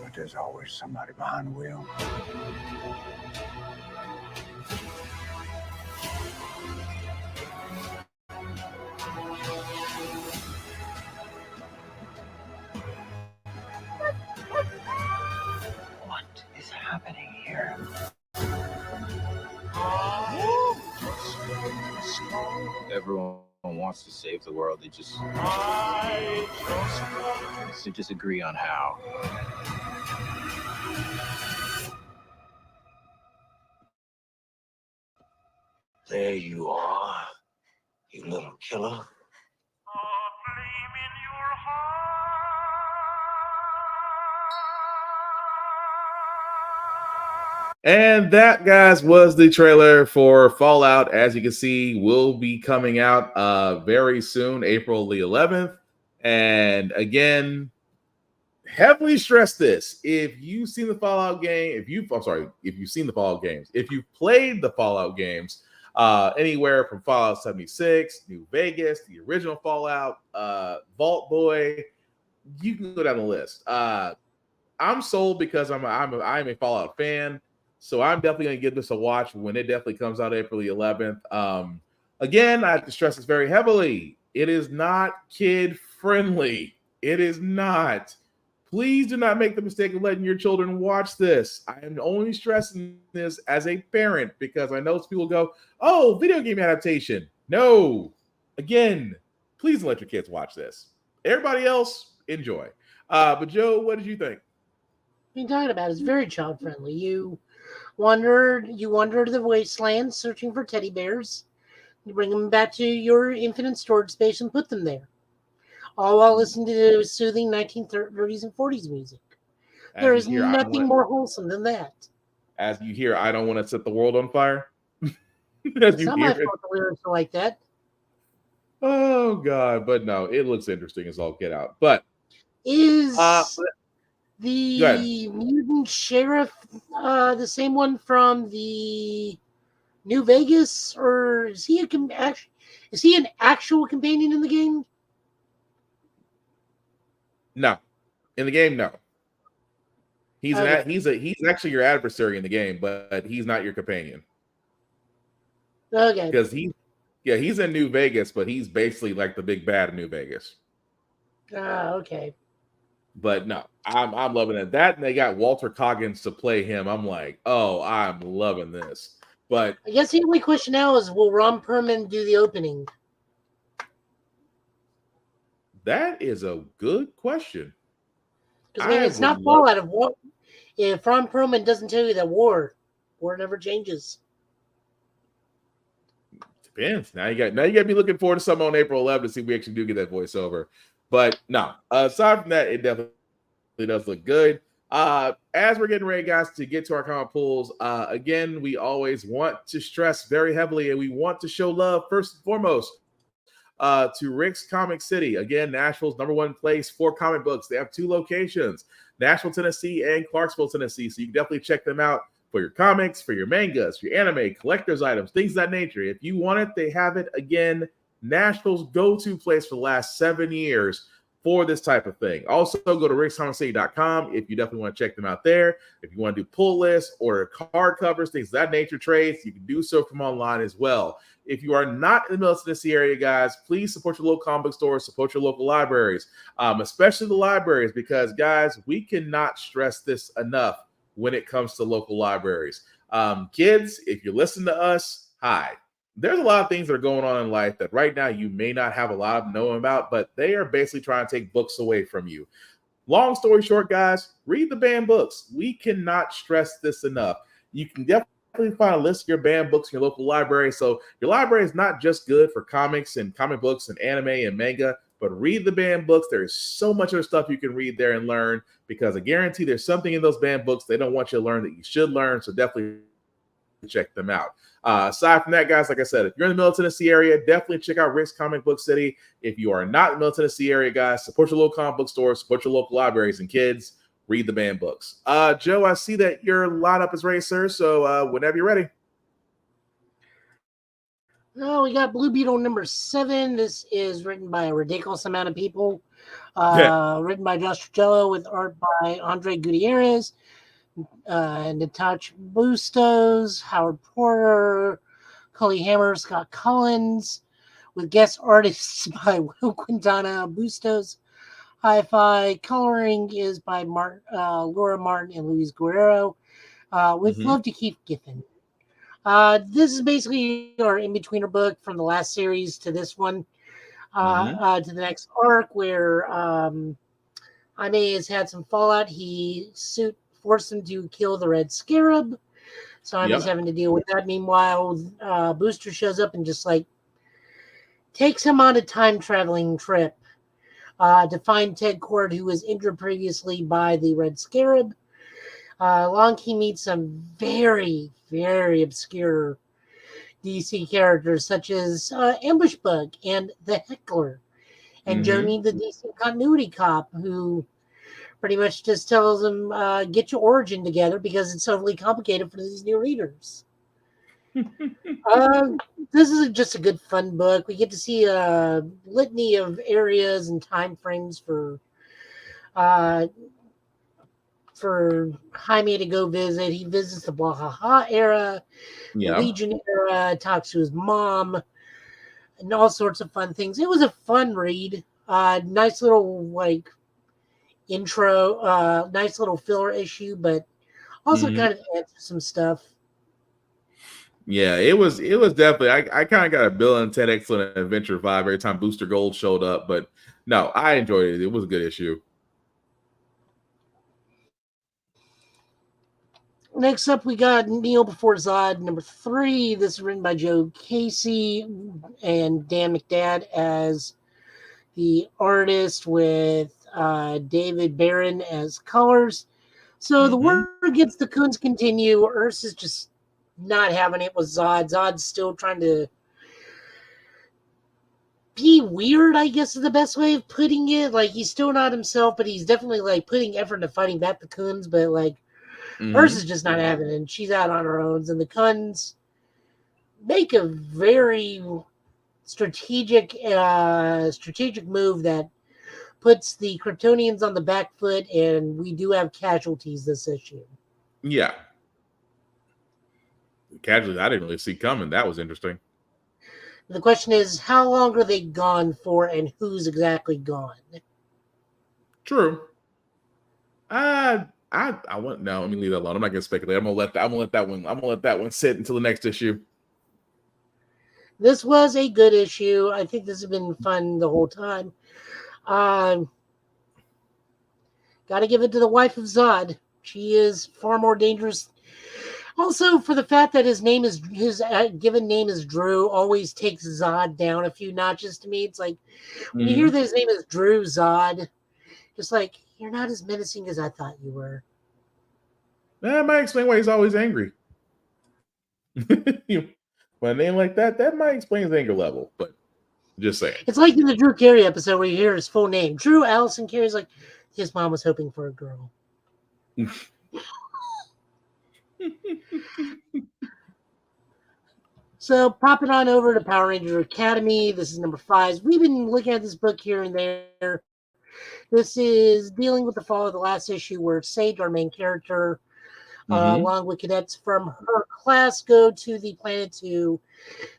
but there's always somebody behind the wheel. What is happening here? Everyone wants to save the world. They just agree on how. There you are, you little killer. And that, guys, was the trailer for Fallout. As you can see, will be coming out very soon, April the 11th. And again, heavily stress this: if you've seen the Fallout game, if you've seen the Fallout games, if you've played the Fallout games, anywhere from Fallout 76, New Vegas, the original Fallout, Vault Boy, you can go down the list. I'm sold because I'm a Fallout fan. So I'm definitely going to give this a watch when it definitely comes out April the 11th. Again, I have to stress this very heavily. It is not kid friendly. It is not. Please do not make the mistake of letting your children watch this. I am only stressing this as a parent because I know people go, oh, video game adaptation. No. Again, please don't let your kids watch this. Everybody else, enjoy. But Joe, what did you think? What are you talking about? It's very child friendly. You wander the wasteland searching for teddy bears. You bring them back to your infinite storage space and put them there, all while listening to soothing 1930s and 40s music. There is nothing more wholesome than that. As you hear, I don't want to set the world on fire. It's not my fault the lyrics are like that. Oh God, but no, it looks interesting as all get out. But is the mutant sheriff the same one from the New Vegas, or is he an actual companion in the game? No, in the game, no. He's actually your adversary in the game, but he's not your companion. Okay, because he's in New Vegas, but he's basically like the big bad in New Vegas. Okay. But no, I'm loving it. That and they got Walter Coggins to play him. I'm like, oh, I'm loving this. But I guess the only question now is, will Ron Perlman do the opening? That is a good question. Because it's not Fallout. Of war. If Ron Perlman doesn't tell you that war never changes. Depends. Now you got to be looking forward to something on April 11th to see if we actually do get that voiceover. But no, aside from that, it definitely does look good. As we're getting ready, guys, to get to our comic pools, again, we always want to stress very heavily, and we want to show love first and foremost to Rick's Comic City. Again, Nashville's #1 place for comic books. They have 2 locations, Nashville, Tennessee, and Clarksville, Tennessee. So you can definitely check them out for your comics, for your mangas, for your anime, collector's items, things of that nature. If you want it, they have it. Again, Nashville's go-to place for the last 7 years for this type of thing. Also, go to rickscomiccity.com if you definitely want to check them out there. If you want to do pull lists, order card covers, things of that nature, trades, you can do so from online as well. If you are not in the middle of Tennessee area, guys, please support your local comic book stores, support your local libraries, especially the libraries, because, guys, we cannot stress this enough when it comes to local libraries. Kids, if you listen to us, hi. There's a lot of things that are going on in life that right now you may not have a lot of knowing about, but they are basically trying to take books away from you. Long story short, guys, read the banned books. We cannot stress this enough. You can definitely find a list of your banned books in your local library. So your library is not just good for comics and comic books and anime and manga, but read the banned books. There's so much other stuff you can read there and learn, because I guarantee there's something in those banned books they don't want you to learn that you should learn. So definitely check them out. Aside from that, guys, like I said, if you're in the Middle Tennessee area, definitely check out Rick's Comic Book City. If you are not in the Middle Tennessee area, guys, support your local comic book stores, support your local libraries, and kids, read the banned books. Joe, I see that your lineup is ready, sir. So whenever you're ready. Oh, we got Blue Beetle number 7. This is written by a ridiculous amount of people. Written by Josh Trujillo with art by Andre Gutierrez, Natasha Bustos, Howard Porter, Cully Hammer, Scott Collins, with guest artists by Will Quintana. Bustos hi-fi coloring is by Laura Martin and Luis Guerrero, with love to Keith Giffen. This is basically our in-betweener book from the last series to this one, to the next arc, where Jaime has had some fallout. Forced him to kill the Red Scarab, so Jaime's having to deal with that. Meanwhile, Booster shows up and just like takes him on a time-traveling trip to find Ted Kord, who was injured previously by the Red Scarab. Along he meets some very, very obscure DC characters, such as Ambush Bug and the Heckler, and Joni, the DC continuity cop, who pretty much just tells him, get your origin together because it's overly complicated for these new readers. This is just a good, fun book. We get to see a litany of areas and time frames for Jaime to go visit. He visits the Bwahaha era, the Legion era, talks to his mom, and all sorts of fun things. It was a fun read. Nice little intro, nice little filler issue, but also kind of answers some stuff. Yeah, it was definitely. I kind of got a Bill and Ted Excellent Adventure vibe every time Booster Gold showed up, but no, I enjoyed it. It was a good issue. Next up, we got Kneel Before Zod number 3. This is written by Joe Casey and Dan McDad as the artist, with David Barron as colors. So the word gets the Coons continue. Urs is just not having it with Zod. Zod's still trying to be weird, I guess is the best way of putting it. Like, he's still not himself, but he's definitely like putting effort into fighting back the Coons, but like Urs is just not having it, and she's out on her own. And the Coons make a very strategic move that puts the Kryptonians on the back foot, and we do have casualties this issue. Yeah. Casualties I didn't really see coming. That was interesting. The question is, how long are they gone for, and who's exactly gone? True. I want no. Let me leave that alone. I'm not gonna speculate. I'm gonna let that one sit until the next issue. This was a good issue. I think this has been fun the whole time. Got to give it to the wife of Zod. She is far more dangerous. Also, for the fact that his given name is Drew, always takes Zod down a few notches to me. It's like when you hear that his name is Drew Zod, just like, you're not as menacing as I thought you were. That might explain why he's always angry. When a name like that might explain his anger level, but just saying. It's like in the Drew Carey episode where you hear his full name. Drew Allison Carey's like, his mom was hoping for a girl. So, popping on over to Power Ranger Academy. This is number 5. We've been looking at this book here and there. This is dealing with the fall of the last issue, where Sage, our main character, along with cadets from her class, go to the planet to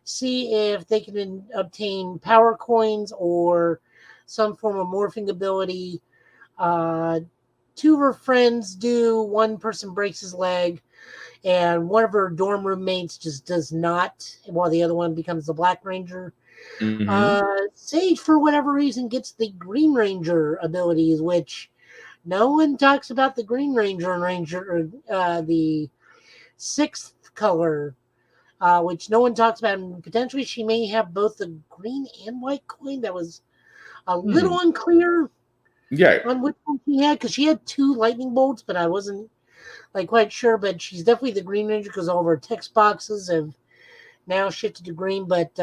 see if they can obtain power coins or some form of morphing ability. 2 of her friends do. One person breaks his leg, and one of her dorm roommates just does not, while the other one becomes the Black Ranger. Sage, for whatever reason, gets the Green Ranger abilities, which No one talks about the Green Ranger and the sixth color, which no one talks about. And potentially, she may have both the green and white coin. That was a little unclear. Yeah. On which one she had, because she had 2 lightning bolts, but I wasn't quite sure. But she's definitely the Green Ranger because all of her text boxes have now shifted to green. But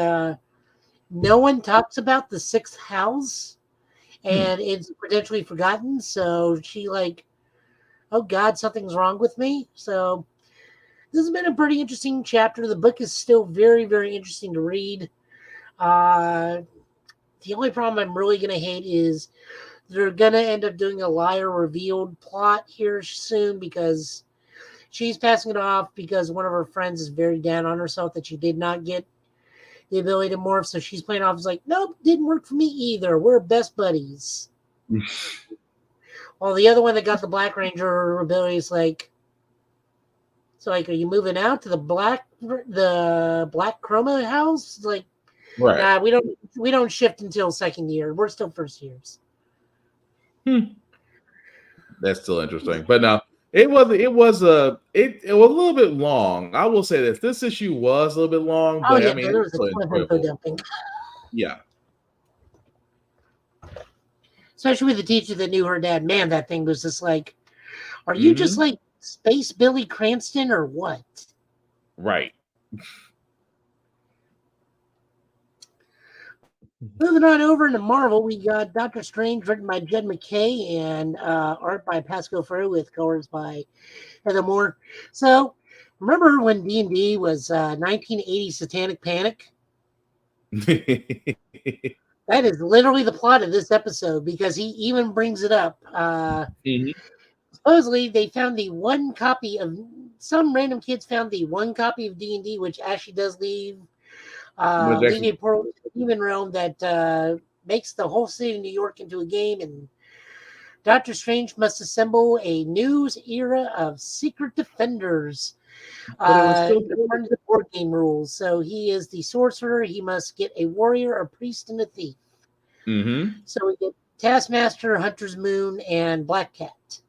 no one talks about the 6th house, and it's potentially forgotten. So she oh God, something's wrong with me. So this has been a pretty interesting chapter. The book is still very, very interesting to read. The only problem I'm really going to hate is they're going to end up doing a liar revealed plot here soon because she's passing it off because one of her friends is very down on herself that she did not get the ability to morph. So she's playing off as nope, didn't work for me either. We're best buddies. While the other one that got the Black Ranger ability is are you moving out to the Black Chroma house? Right. Nah, we don't shift until 2nd year. We're still 1st years. That's still interesting, but no, it was a little bit long. I will say this issue was a little bit long, but I mean, there was a ton of info dumping. Yeah. Especially with the teacher that knew her dad. Man, that thing was just are you just Space Billy Cranston or what? Right. Moving on over into Marvel, we got Doctor Strange, written by Jed McKay and art by Pascal Ferro with colors by Heather Moore. So, remember when D&D was 1980 Satanic Panic? That is literally the plot of this episode because he even brings it up. Supposedly, they found some random kids found the one copy of D&D, which actually does leave a portal to the human realm that makes the whole city of New York into a game, and Doctor Strange must assemble a new era of secret defenders according to the board game rules. So he is the sorcerer. He must get a warrior, a priest, and a thief. So we get Taskmaster, Hunter's Moon, and Black Cat.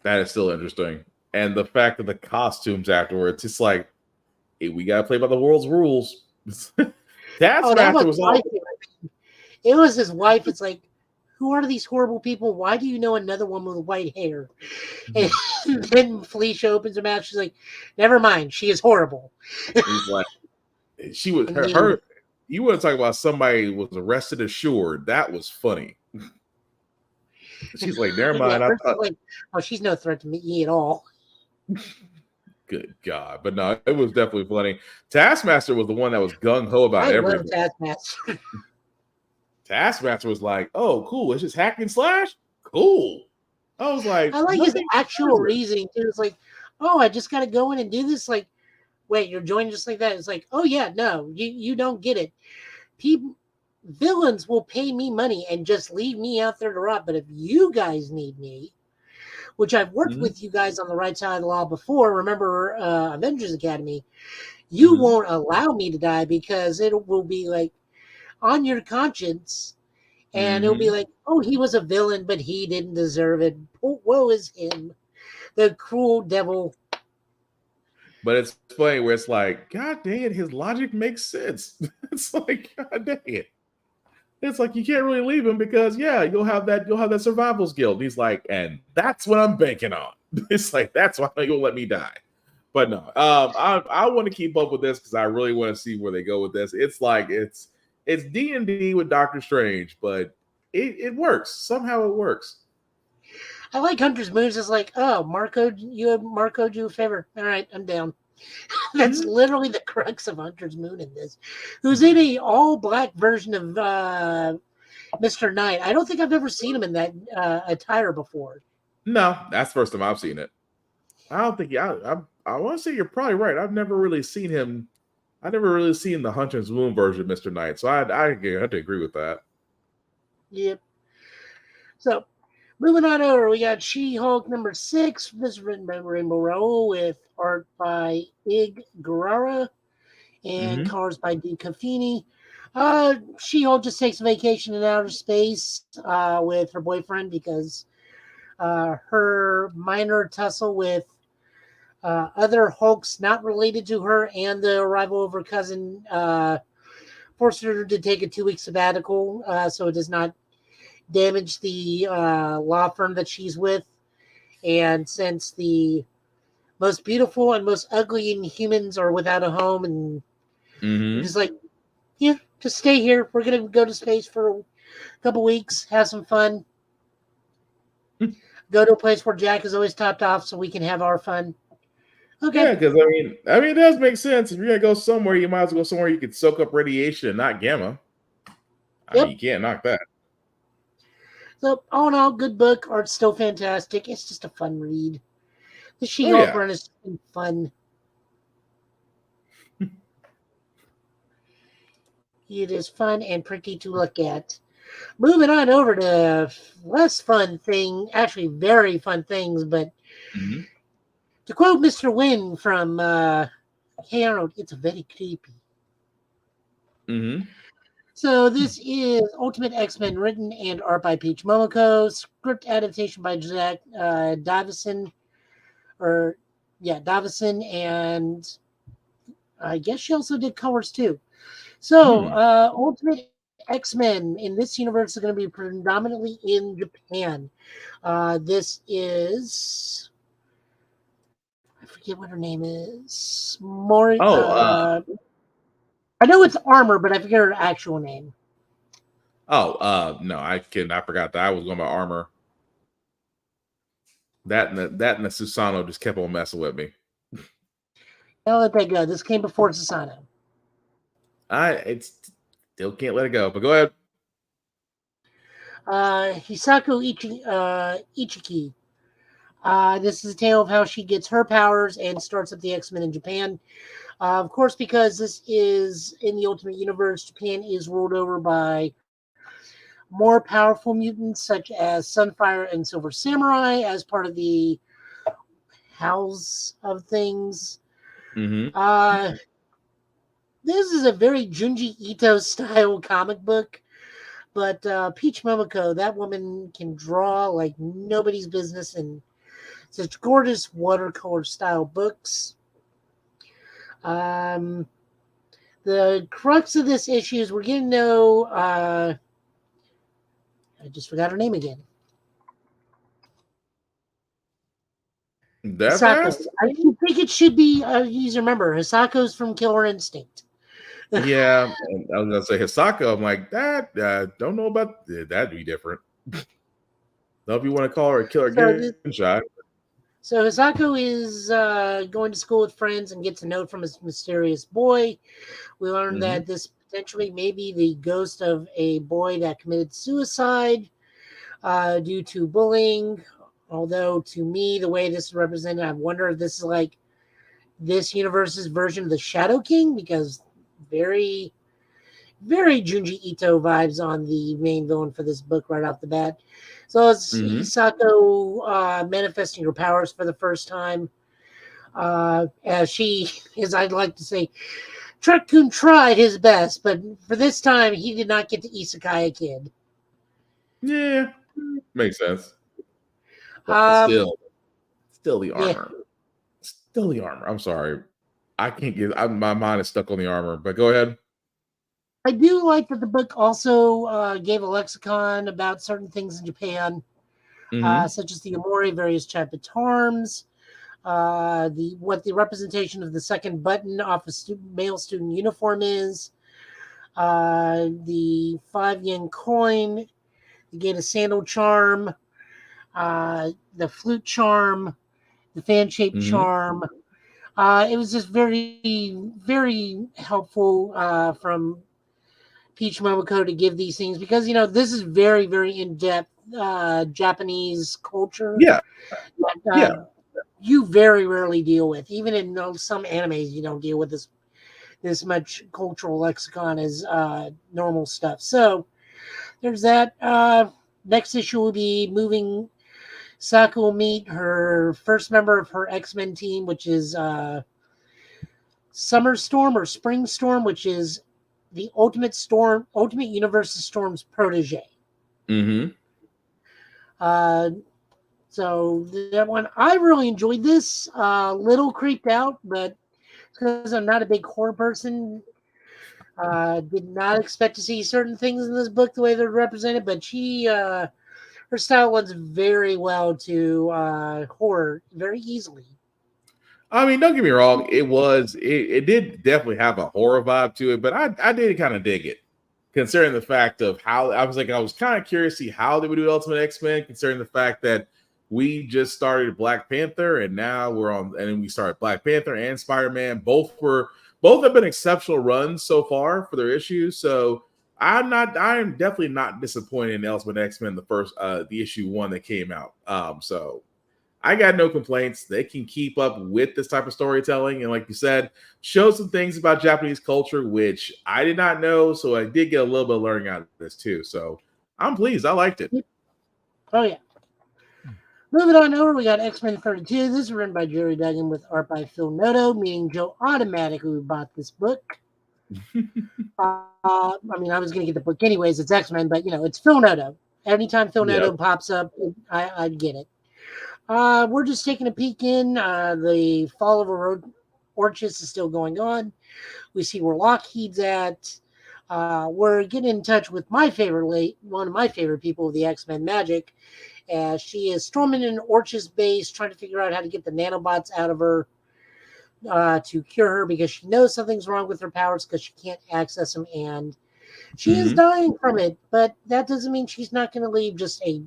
That is still interesting. And the fact that the costumes afterwards, it's hey, we gotta play by the world's rules. Taskmaster was all. It was his wife. It's who are these horrible people? Why do you know another one with white hair? And then Felicia opens her mouth. She's like, never mind. She is horrible. He's she was her. You want to talk about somebody was arrested assured? That was funny. She's like, never mind. I thought, she's no threat to me at all. Good God. But no, it was definitely funny. Taskmaster was the one that was gung-ho about everything. Taskmaster. Taskmaster was like, oh, cool. It's just hack and slash? Cool. I was like, I like his actual reasoning, too. It's oh, I just got to go in and do this. Wait, you're joining just like that? It's oh, yeah, no, you don't get it. Villains will pay me money and just leave me out there to rot. But if you guys need me, which I've worked with you guys on the right side of the law before, remember Avengers Academy, you won't allow me to die because it will be on your conscience. And it'll be oh, he was a villain, but he didn't deserve it. Woe is him, the cruel devil. But it's funny where it's God dang it, his logic makes sense. It's God dang it. It's you can't really leave him because you'll have that survival skill. And he's and that's what I'm banking on. It's that's why you'll let me die. But no, I want to keep up with this because I really want to see where they go with this. It's it's D&D with Doctor Strange, but it works. Somehow it works. I like Hunter's Moon. It's oh, Marco do a favor. All right, I'm down. That's literally the crux of Hunter's Moon in this. Who's in a all-black version of Mr. Knight. I don't think I've ever seen him in that attire before. No, that's the first time I've seen it. I don't think I want to say you're probably right. I've never really seen him. I've never really seen the Hunter's Moon version of Mr. Knight. So I have to agree with that. Yep. So moving on over, we got She-Hulk number 6. This is written by Rainbow Rowell with art by Ig Guerrera and colors by D. Cafini. She-Hulk just takes a vacation in outer space with her boyfriend because her minor tussle with other Hulks not related to her and the arrival of her cousin forced her to take a 2-week sabbatical so it does not damage the law firm that she's with. And since the most beautiful and most ugly humans are without a home, and Mm-hmm. just like, yeah, just stay here. We're going to go to space for a couple weeks, have some fun. Go to a place where Jack is always topped off so we can have our fun. Okay. Yeah, because I mean, it does make sense. If you're gonna go somewhere, you might as well go somewhere you could soak up radiation, not gamma. I mean, you can't knock that. So, all in all, good book. Art's still fantastic. It's just a fun read. The She-Hulk run is fun. It is fun and pretty to look at. Moving on over to less fun thing, actually very fun things, but to quote Mr. Wynn from Hey Arnold, it's very creepy. Mm-hmm. So this is Ultimate X-Men, written and art by Peach Momoko, script adaptation by Jack Davison, Davison, and I guess she also did colors too. So Ultimate X-Men in this universe is going to be predominantly in Japan. This is, I forget what her name is. I know it's Armor, but I forget her actual name. No, I forgot that. I was going by Armor. That and the Susano just kept on messing with me. I'll let that go. This came before Susano. Still can't let it go, but go ahead. Hisako Ichiki. This is a tale of how she gets her powers and starts up the X-Men in Japan. Of course, because this is in the Ultimate Universe, Japan is ruled over by more powerful mutants such as Sunfire and Silver Samurai as part of the House of Things. Mm-hmm. This is a very Junji Ito style comic book, but Peach Momoko, that woman can draw like nobody's business in such gorgeous watercolor style books. The crux of this issue is we're getting to know I just forgot her name again. That Hisako. fast? I think it should be you remember Hisako's from Killer Instinct. Yeah, and I was gonna say Hisako. I'm like that. Don't know about that'd be different. Though if you want to call her a killer gunshot. So Hisako is going to school with friends and gets a note from his mysterious boy. We learn that this potentially may be the ghost of a boy that committed suicide due to bullying. Although to me, the way this is represented, I wonder if this is like this universe's version of the Shadow King, because very, very Junji Ito vibes on the main villain for this book right off the bat. So it's Hisako manifesting her powers for the first time. As she, as I'd like to say, Truck-kun tried his best, but for this time, he did not get to Isekai a kid. Yeah, makes sense. But still the armor. Yeah. Still the armor. I'm sorry. I can't get my mind is stuck on the armor, but go ahead. I do like that the book also gave a lexicon about certain things in Japan, such as the Amore, various type of terms, what the representation of the second button off a male student uniform is, the 5 yen coin, the Gain Sandal charm, the flute charm, the fan-shaped charm. It was just very, very helpful from Peach Momoko to give these things because, this is very, very in-depth Japanese culture. Yeah. You very rarely deal with. Even in some animes, you don't deal with this much cultural lexicon as normal stuff. So there's that. Next issue will be moving. Saka will meet her first member of her X-Men team, which is Summer Storm or Spring Storm, which is the Ultimate Universe Storm's protege. So that one, I really enjoyed this. Little creeped out, but because I'm not a big horror person, did not expect to see certain things in this book the way they're represented. But her style lends very well to horror very easily. I mean, don't get me wrong. It did definitely have a horror vibe to it, but I did kind of dig it, considering the fact of how I was kind of curious to see how they would do Ultimate X-Men, considering the fact that we just started Black Panther and now we started Black Panther and Spider-Man. Both have been exceptional runs so far for their issues. So I am definitely not disappointed in Ultimate X-Men, the issue 1 that came out. So I got no complaints. They can keep up with this type of storytelling. And like you said, show some things about Japanese culture, which I did not know. So I did get a little bit of learning out of this too. So I'm pleased. I liked it. Oh, yeah. Moving on over, we got X-Men 32. This is written by Jerry Duggan with art by Phil Noto, meaning Joe automatically bought this book. I mean, I was going to get the book anyways. It's X-Men, but, it's Phil Noto. Anytime Phil Noto pops up, I get it. We're just taking a peek in. The fall of Orchis is still going on. We see where Lockheed's at. We're getting in touch with one of my favorite people of the X-Men, Magic. She is storming an Orchis base, trying to figure out how to get the nanobots out of her to cure her because she knows something's wrong with her powers because she can't access them, and she is dying from it. But that doesn't mean she's not going to leave just a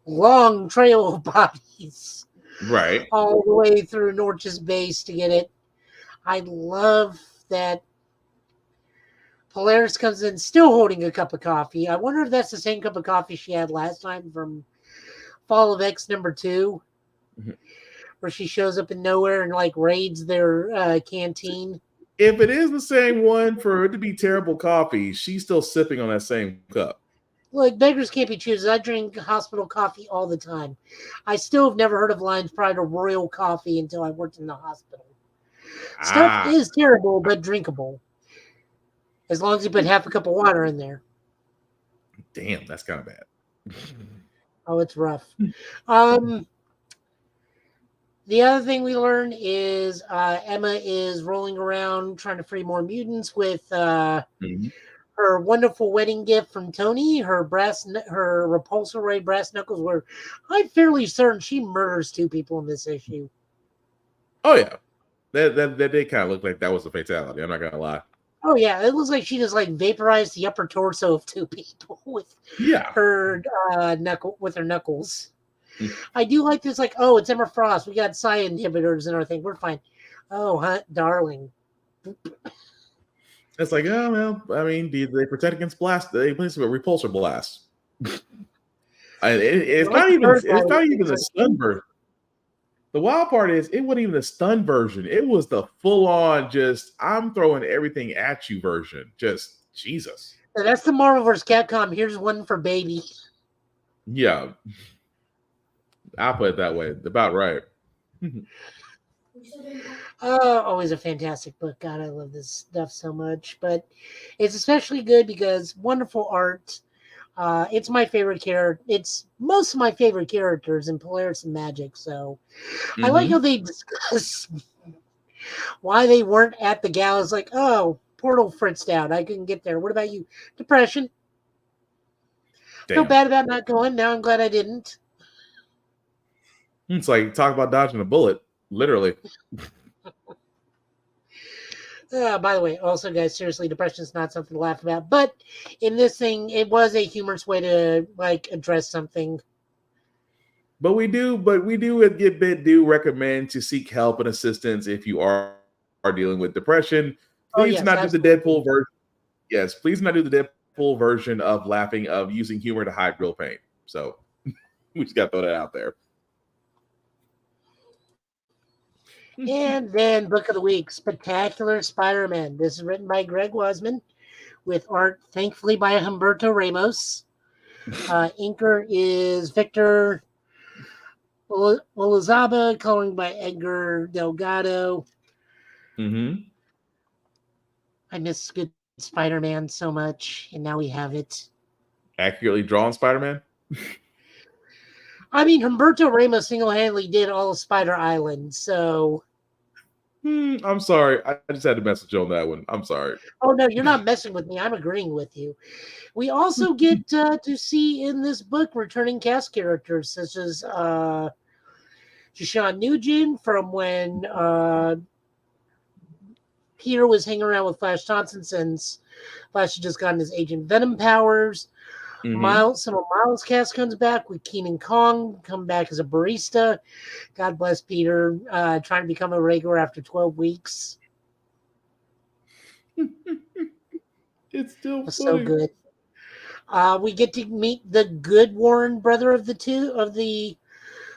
long trail of bodies right all the way through Norch's base to get it. I love that Polaris comes in still holding a cup of coffee. I wonder if that's the same cup of coffee she had last time from Fall of X #2, where she shows up in nowhere and raids their canteen. If it is the same one, for it to be terrible coffee, she's still sipping on that same cup. Look, beggars can't be choosers. I drink hospital coffee all the time. I still have never heard of lines prior to Royal Coffee until I worked in the hospital. Stuff is terrible, but drinkable. As long as you put half a cup of water in there. Damn, that's kind of bad. Oh, it's rough. The other thing we learn is Emma is rolling around trying to free more mutants with her wonderful wedding gift from Tony, her repulsor ray brass knuckles, where I'm fairly certain she murders 2 people in this issue. Oh, yeah. That did kind of look like that was a fatality. I'm not going to lie. Oh, yeah. It looks like she just vaporized the upper torso of 2 people with her knuckles. I do like this, oh, it's Emma Frost. We got psi inhibitors and everything. We're fine. Oh, darling. It's oh, well, I mean, they protect against blast. They place a repulsor blast. It's not even the stun version. The wild part is it wasn't even the stun version. It was the full-on just, I'm throwing everything at you version. Just, Jesus. And that's the Marvel vs. Capcom. Here's one for baby. Yeah. I'll put it that way. About right. Always a fantastic book. God, I love this stuff so much. But it's especially good because wonderful art. It's my favorite character. It's most of my favorite characters in Polaris and Magic. So I like how they discuss why they weren't at the gala. It's oh, portal fritzed out. I couldn't get there. What about you? Depression. Damn. Feel bad about not going. Now I'm glad I didn't. It's talk about dodging a bullet, literally. By the way, also, guys, seriously, depression is not something to laugh about. But in this thing, it was a humorous way to address something. But we do at GitBit do recommend to seek help and assistance if you are dealing with depression. Please not do the Deadpool version. Yes, please not do the Deadpool version of using humor to hide real pain. So we just got to throw that out there. And then Book of the Week, Spectacular Spider-Man. This is written by Greg Wasman with art, thankfully, by Humberto Ramos. Inker is Victor Olazaba, coloring by Edgar Delgado. I miss good Spider-Man so much, and now we have it. Accurately drawn Spider-Man? I mean, Humberto Ramos single-handedly did all of Spider Island, so... I'm sorry. I just had to message you on that one. I'm sorry. Oh, no, you're not messing with me. I'm agreeing with you. We also get to see in this book returning cast characters, such as Jashawn Nugent from when Peter was hanging around with Flash Thompson since Flash had just gotten his Agent Venom powers. Some of Miles' cast comes back with Keenan Kong, come back as a barista. God bless Peter, trying to become a regular after 12 weeks. It's still so good. We get to meet the good Warren brother of the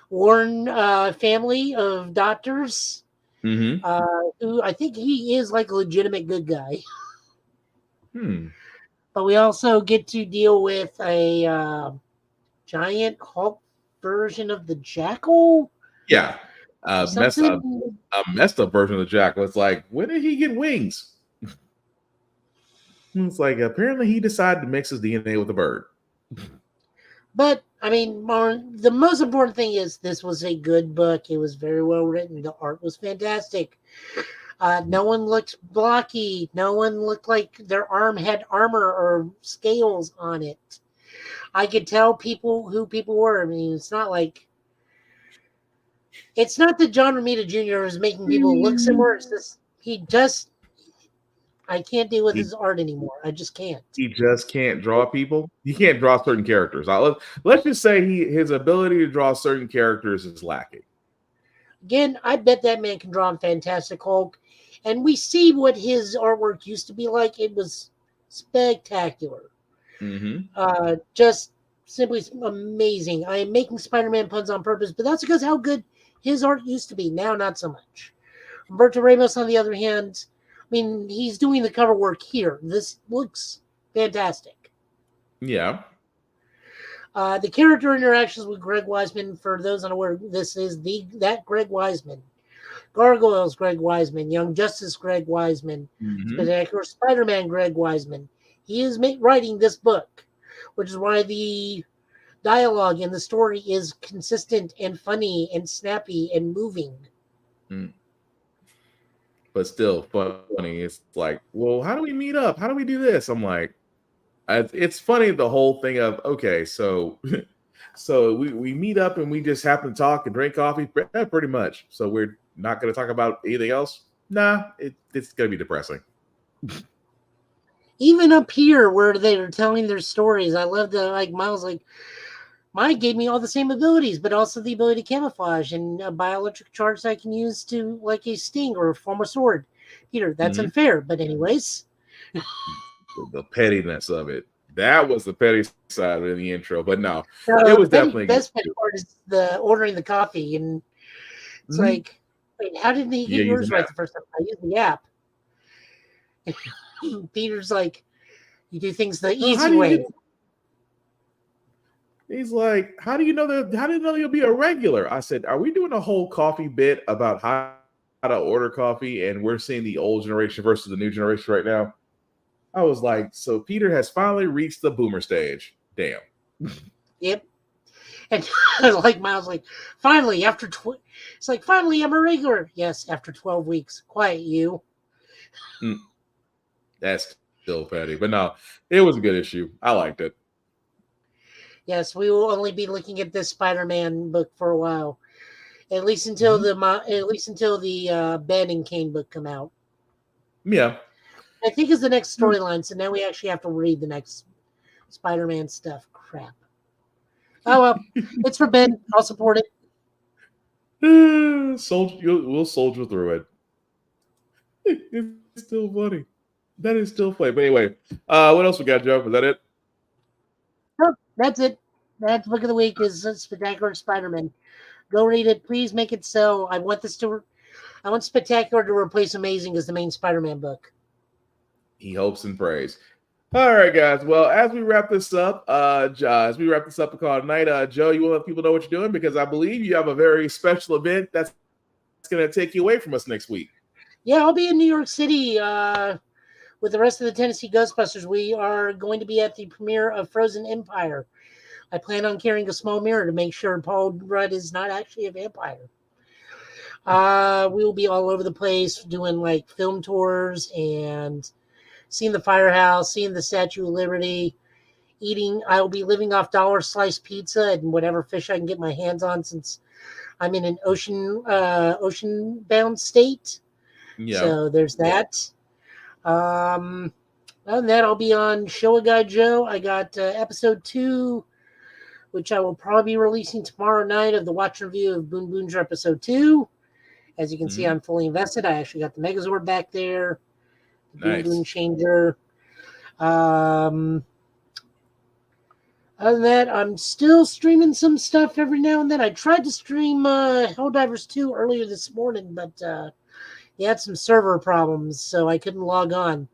Warren family of doctors. Who I think he is like a legitimate good guy. But we also get to deal with a giant Hulk version of the Jackal. Yeah. A messed up version of the Jackal. It's like, when did he get wings? It's like, apparently he decided to mix his DNA with a bird. But, I mean, the most important thing is this was a good book. It was very well written. The art was fantastic. No one looked blocky. No one looked like their arm had armor or scales on it. I could tell who people were. I mean, it's not that John Romita Jr. is making people look similar. It's just, I can't deal with his art anymore. I just can't. He just can't draw people. He can't draw certain characters. Let's just say his ability to draw certain characters is lacking. Again, I bet that man can draw a fantastic Hulk. And we see what his artwork used to be like. It was spectacular. Just simply amazing. I am making Spider-Man puns on purpose, but that's because how good his art used to be. Now, not so much. Humberto Ramos, on the other hand, I mean, he's doing the cover work here. This looks fantastic. Yeah. The character interactions with Greg Weisman, for those unaware, this is that Greg Weisman. Gargoyles Greg Weisman, Young Justice Greg Weisman, Spectacular Spider-Man Greg Weisman. He is writing this book, which is why the dialogue and the story is consistent and funny and snappy and moving. But still funny. It's like, well, how do we meet up? How do we do this? I'm like, it's funny, the whole thing of, okay, so we meet up and we just happen to talk and drink coffee, pretty much. So we're not going to talk about anything else? Nah, it's going to be depressing. Even up here where they are telling their stories, I love Miles, Mike gave me all the same abilities, but also the ability to camouflage and a bioelectric charge that I can use to, like a sting or form a sword. Peter, that's unfair, but anyways. The pettiness of it. That was the petty side in the intro, but no, it was definitely the best part is the ordering the coffee, and it's like, wait, how did he get yours right the first time? I used the app. Peter's like, you do things the easy way. He's like, how do you know that? How do you know you'll be a regular? I said, are we doing a whole coffee bit about how to order coffee, and we're seeing the old generation versus the new generation right now? I was like, so Peter has finally reached the boomer stage. Damn. Yep. And like Miles, finally, after it's like, finally, I'm a regular. Yes, after 12 weeks. Quiet, you. That's still petty. But no, it was a good issue. I liked it. Yes, we will only be looking at this Spider-Man book for a while. At least until the Ben and Kane book come out. Yeah. I think is the next storyline, so now we actually have to read the next Spider-Man stuff. Crap. Oh well, it's for Ben. I'll support it. We'll soldier through it. It's still funny. That is still funny. But anyway, what else we got, Joe? Was that it? No, that's it. That book of the week is Spectacular Spider-Man. Go read it. Please make it so. I want Spectacular to replace Amazing as the main Spider-Man book. He hopes and prays. All right, guys. Well, as we wrap this up, and call it night, Joe, you want to let people know what you're doing? Because I believe you have a very special event that's going to take you away from us next week. Yeah, I'll be in New York City with the rest of the Tennessee Ghostbusters. We are going to be at the premiere of Frozen Empire, I plan on carrying a small mirror to make sure Paul Rudd is not actually a vampire. We will be all over the place doing like film tours and seeing the firehouse, seeing the Statue of Liberty, eating. I will be living off dollar slice pizza and whatever fish I can get my hands on, since I'm in an ocean bound state. Yeah. So there's that. Other than that, I'll be on Showa Guy Joe. I got episode 2, which I will probably be releasing tomorrow night, of the watch review of Boon Boonja episode 2. As you can see, I'm fully invested. I actually got the Megazord back there. Nice. Boon Boon Changer. Other than that, I'm still streaming some stuff every now and then. I tried to stream Helldivers 2 earlier this morning, but he had some server problems, so I couldn't log on.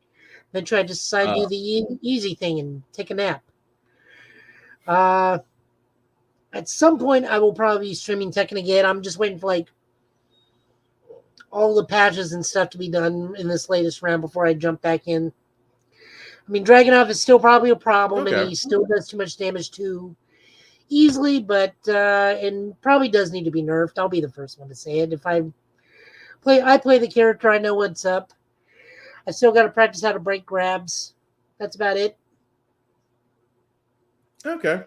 Eventually, I just decided to do the easy thing and take a nap. At some point, I will probably be streaming Tekken again. I'm just waiting for like all the patches and stuff to be done in this latest round before I jump back in. I mean, Dragunov is still probably a problem, and he still does too much damage too easily, but and probably does need to be nerfed. I'll be the first one to say it. If I play the character, I know what's up. I still got to practice how to break grabs. That's about it. Okay.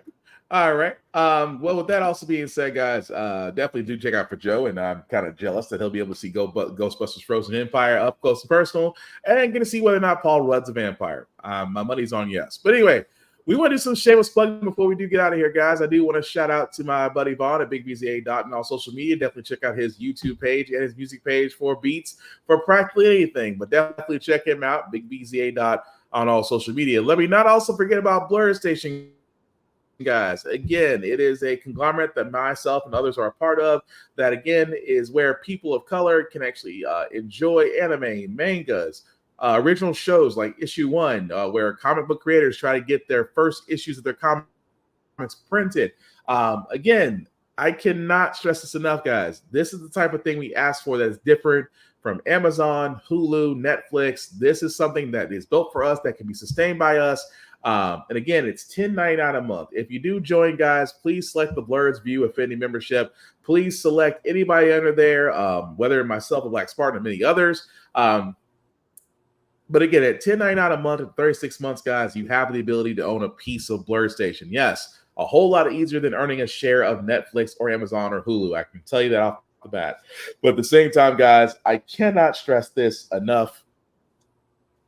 All right. Well, with that also being said, guys, definitely do check out for Joe, and I'm kind of jealous that he'll be able to see Ghostbusters Frozen Empire up close and personal, and going to see whether or not Paul Rudd's a vampire. My money's on yes. But anyway, we want to do some shameless plugging before we do get out of here, guys. I do want to shout out to my buddy Vaughn at BigBZA and all social media. Definitely check out his YouTube page and his music page for beats for practically anything, but definitely check him out, BigBZA on all social media. Let me not also forget about Blur Station, guys. Again, it is a conglomerate that myself and others are a part of, that again is where people of color can actually enjoy anime, mangas, original shows like Issue 1, where comic book creators try to get their first issues of their comics printed. Again, I cannot stress this enough, guys. This is the type of thing we ask for that is different from Amazon, Hulu, Netflix. This is something that is built for us, that can be sustained by us. And again, it's $10.99 a month. If you do join, guys, please select the Blurred's View Affinity membership. Please select anybody under there, whether myself or Black Spartan and many others. But again, at $10.99 a month and 36 months, guys, you have the ability to own a piece of Blur Station. Yes, a whole lot easier than earning a share of Netflix or Amazon or Hulu. I can tell you that off the bat. But at the same time, guys, I cannot stress this enough,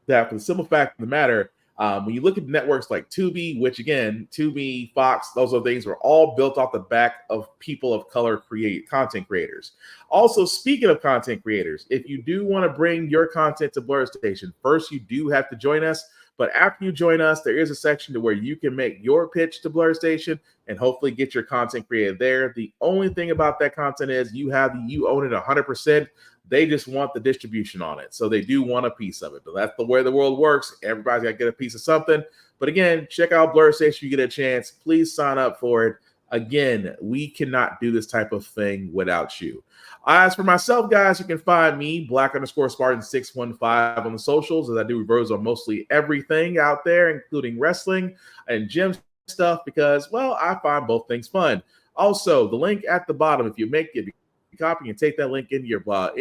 that for the simple fact of the matter, when you look at networks like Tubi, which again, Tubi, Fox, those are things were all built off the back of people of color content creators. Also, speaking of content creators, if you do want to bring your content to Blur Station, first you do have to join us. But after you join us, there is a section to where you can make your pitch to Blur Station and hopefully get your content created there. The only thing about that content is you own it 100%. They just want the distribution on it. So they do want a piece of it. But that's the way the world works. Everybody's got to get a piece of something. But again, check out Blur Station. You get a chance. Please sign up for it. Again, we cannot do this type of thing without you. As for myself, guys, you can find me, Black_Spartan615 on the socials, as I do reviews on mostly everything out there, including wrestling and gym stuff, because, well, I find both things fun. Also, the link at the bottom, if you make it, copy and take that link into your browser.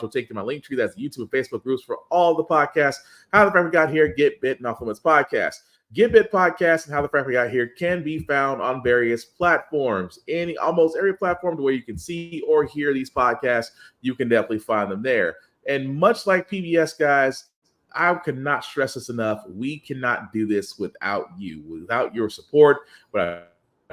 Will take to my link tree. That's YouTube and Facebook groups for all the podcasts. How the Friend Got Here, GitBit, and Off Limits Podcast. GitBit Podcast and How the Friend Got Here can be found on various platforms. Almost every platform to where you can see or hear these podcasts, you can definitely find them there. And much like PBS, guys, I cannot stress this enough. We cannot do this without you, without your support, without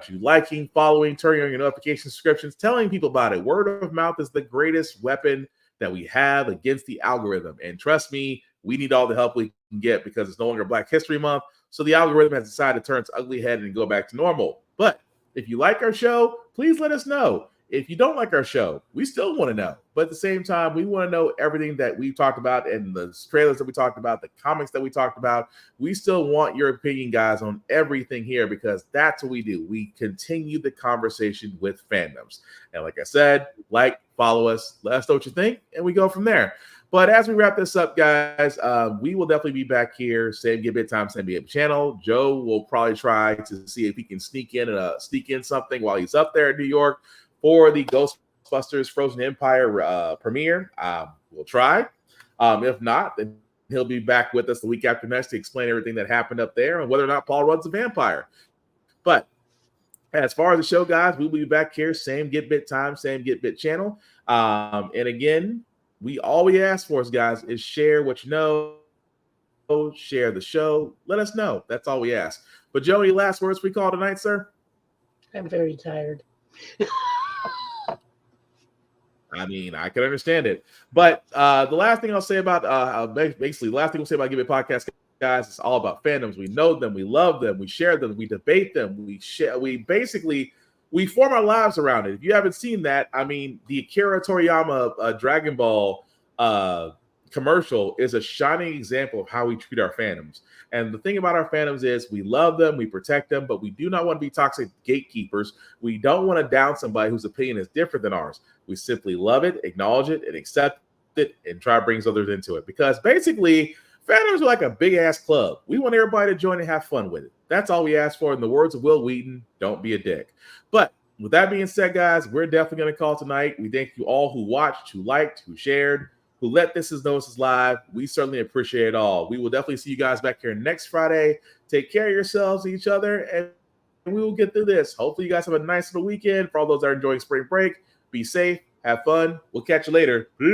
you liking, following, turning on your notification subscriptions, telling people about it. Word of mouth is the greatest weapon that we have against the algorithm. And trust me, we need all the help we can get, because it's no longer Black History Month. So the algorithm has decided to turn its ugly head and go back to normal. But if you like our show, please let us know. If you don't like our show, we still want to know. But at the same time, we want to know everything that we've talked about, and the trailers that we talked about, the comics that we talked about. We still want your opinion, guys, on everything here, because that's what we do. We continue the conversation with fandoms. And like I said, like, follow us, let us know what you think, and we go from there. But as we wrap this up, guys, we will definitely be back here. Same GitBit time, same GitBit channel. Joe will probably try to see if he can sneak in something while he's up there in New York for the Ghostbusters Frozen Empire premiere. We'll try. If not, then he'll be back with us the week after next to explain everything that happened up there and whether or not Paul Rudd's a vampire. But as far as the show, guys, we'll be back here. Same GitBit time, same GitBit channel. And again, all we ask for, guys, is share what you know, share the show. Let us know. That's all we ask. But Joe, any last words we call tonight, sir? I'm very tired. I mean, I can understand it. But the last thing I'll say about basically the last thing we'll say about GitBit Podcast, guys, it's all about fandoms. We know them, we love them, we share them, we debate them, we form our lives around it. If you haven't seen that, I mean, the Akira Toriyama Dragon Ball commercial is a shining example of how we treat our fandoms. And the thing about our fandoms is we love them, we protect them, but we do not want to be toxic gatekeepers. We don't want to down somebody whose opinion is different than ours. We simply love it, acknowledge it, and accept it, and try to bring others into it. Because basically, fandoms are like a big-ass club. We want everybody to join and have fun with it. That's all we ask for. In the words of Will Wheaton, don't be a dick. But with that being said, guys, we're definitely going to call tonight. We thank you all who watched, who liked, who shared, who let This Is Notices live. We certainly appreciate it all. We will definitely see you guys back here next Friday. Take care of yourselves and each other, and we will get through this. Hopefully you guys have a nice little weekend. For all those that are enjoying spring break, be safe, have fun. We'll catch you later. Peace.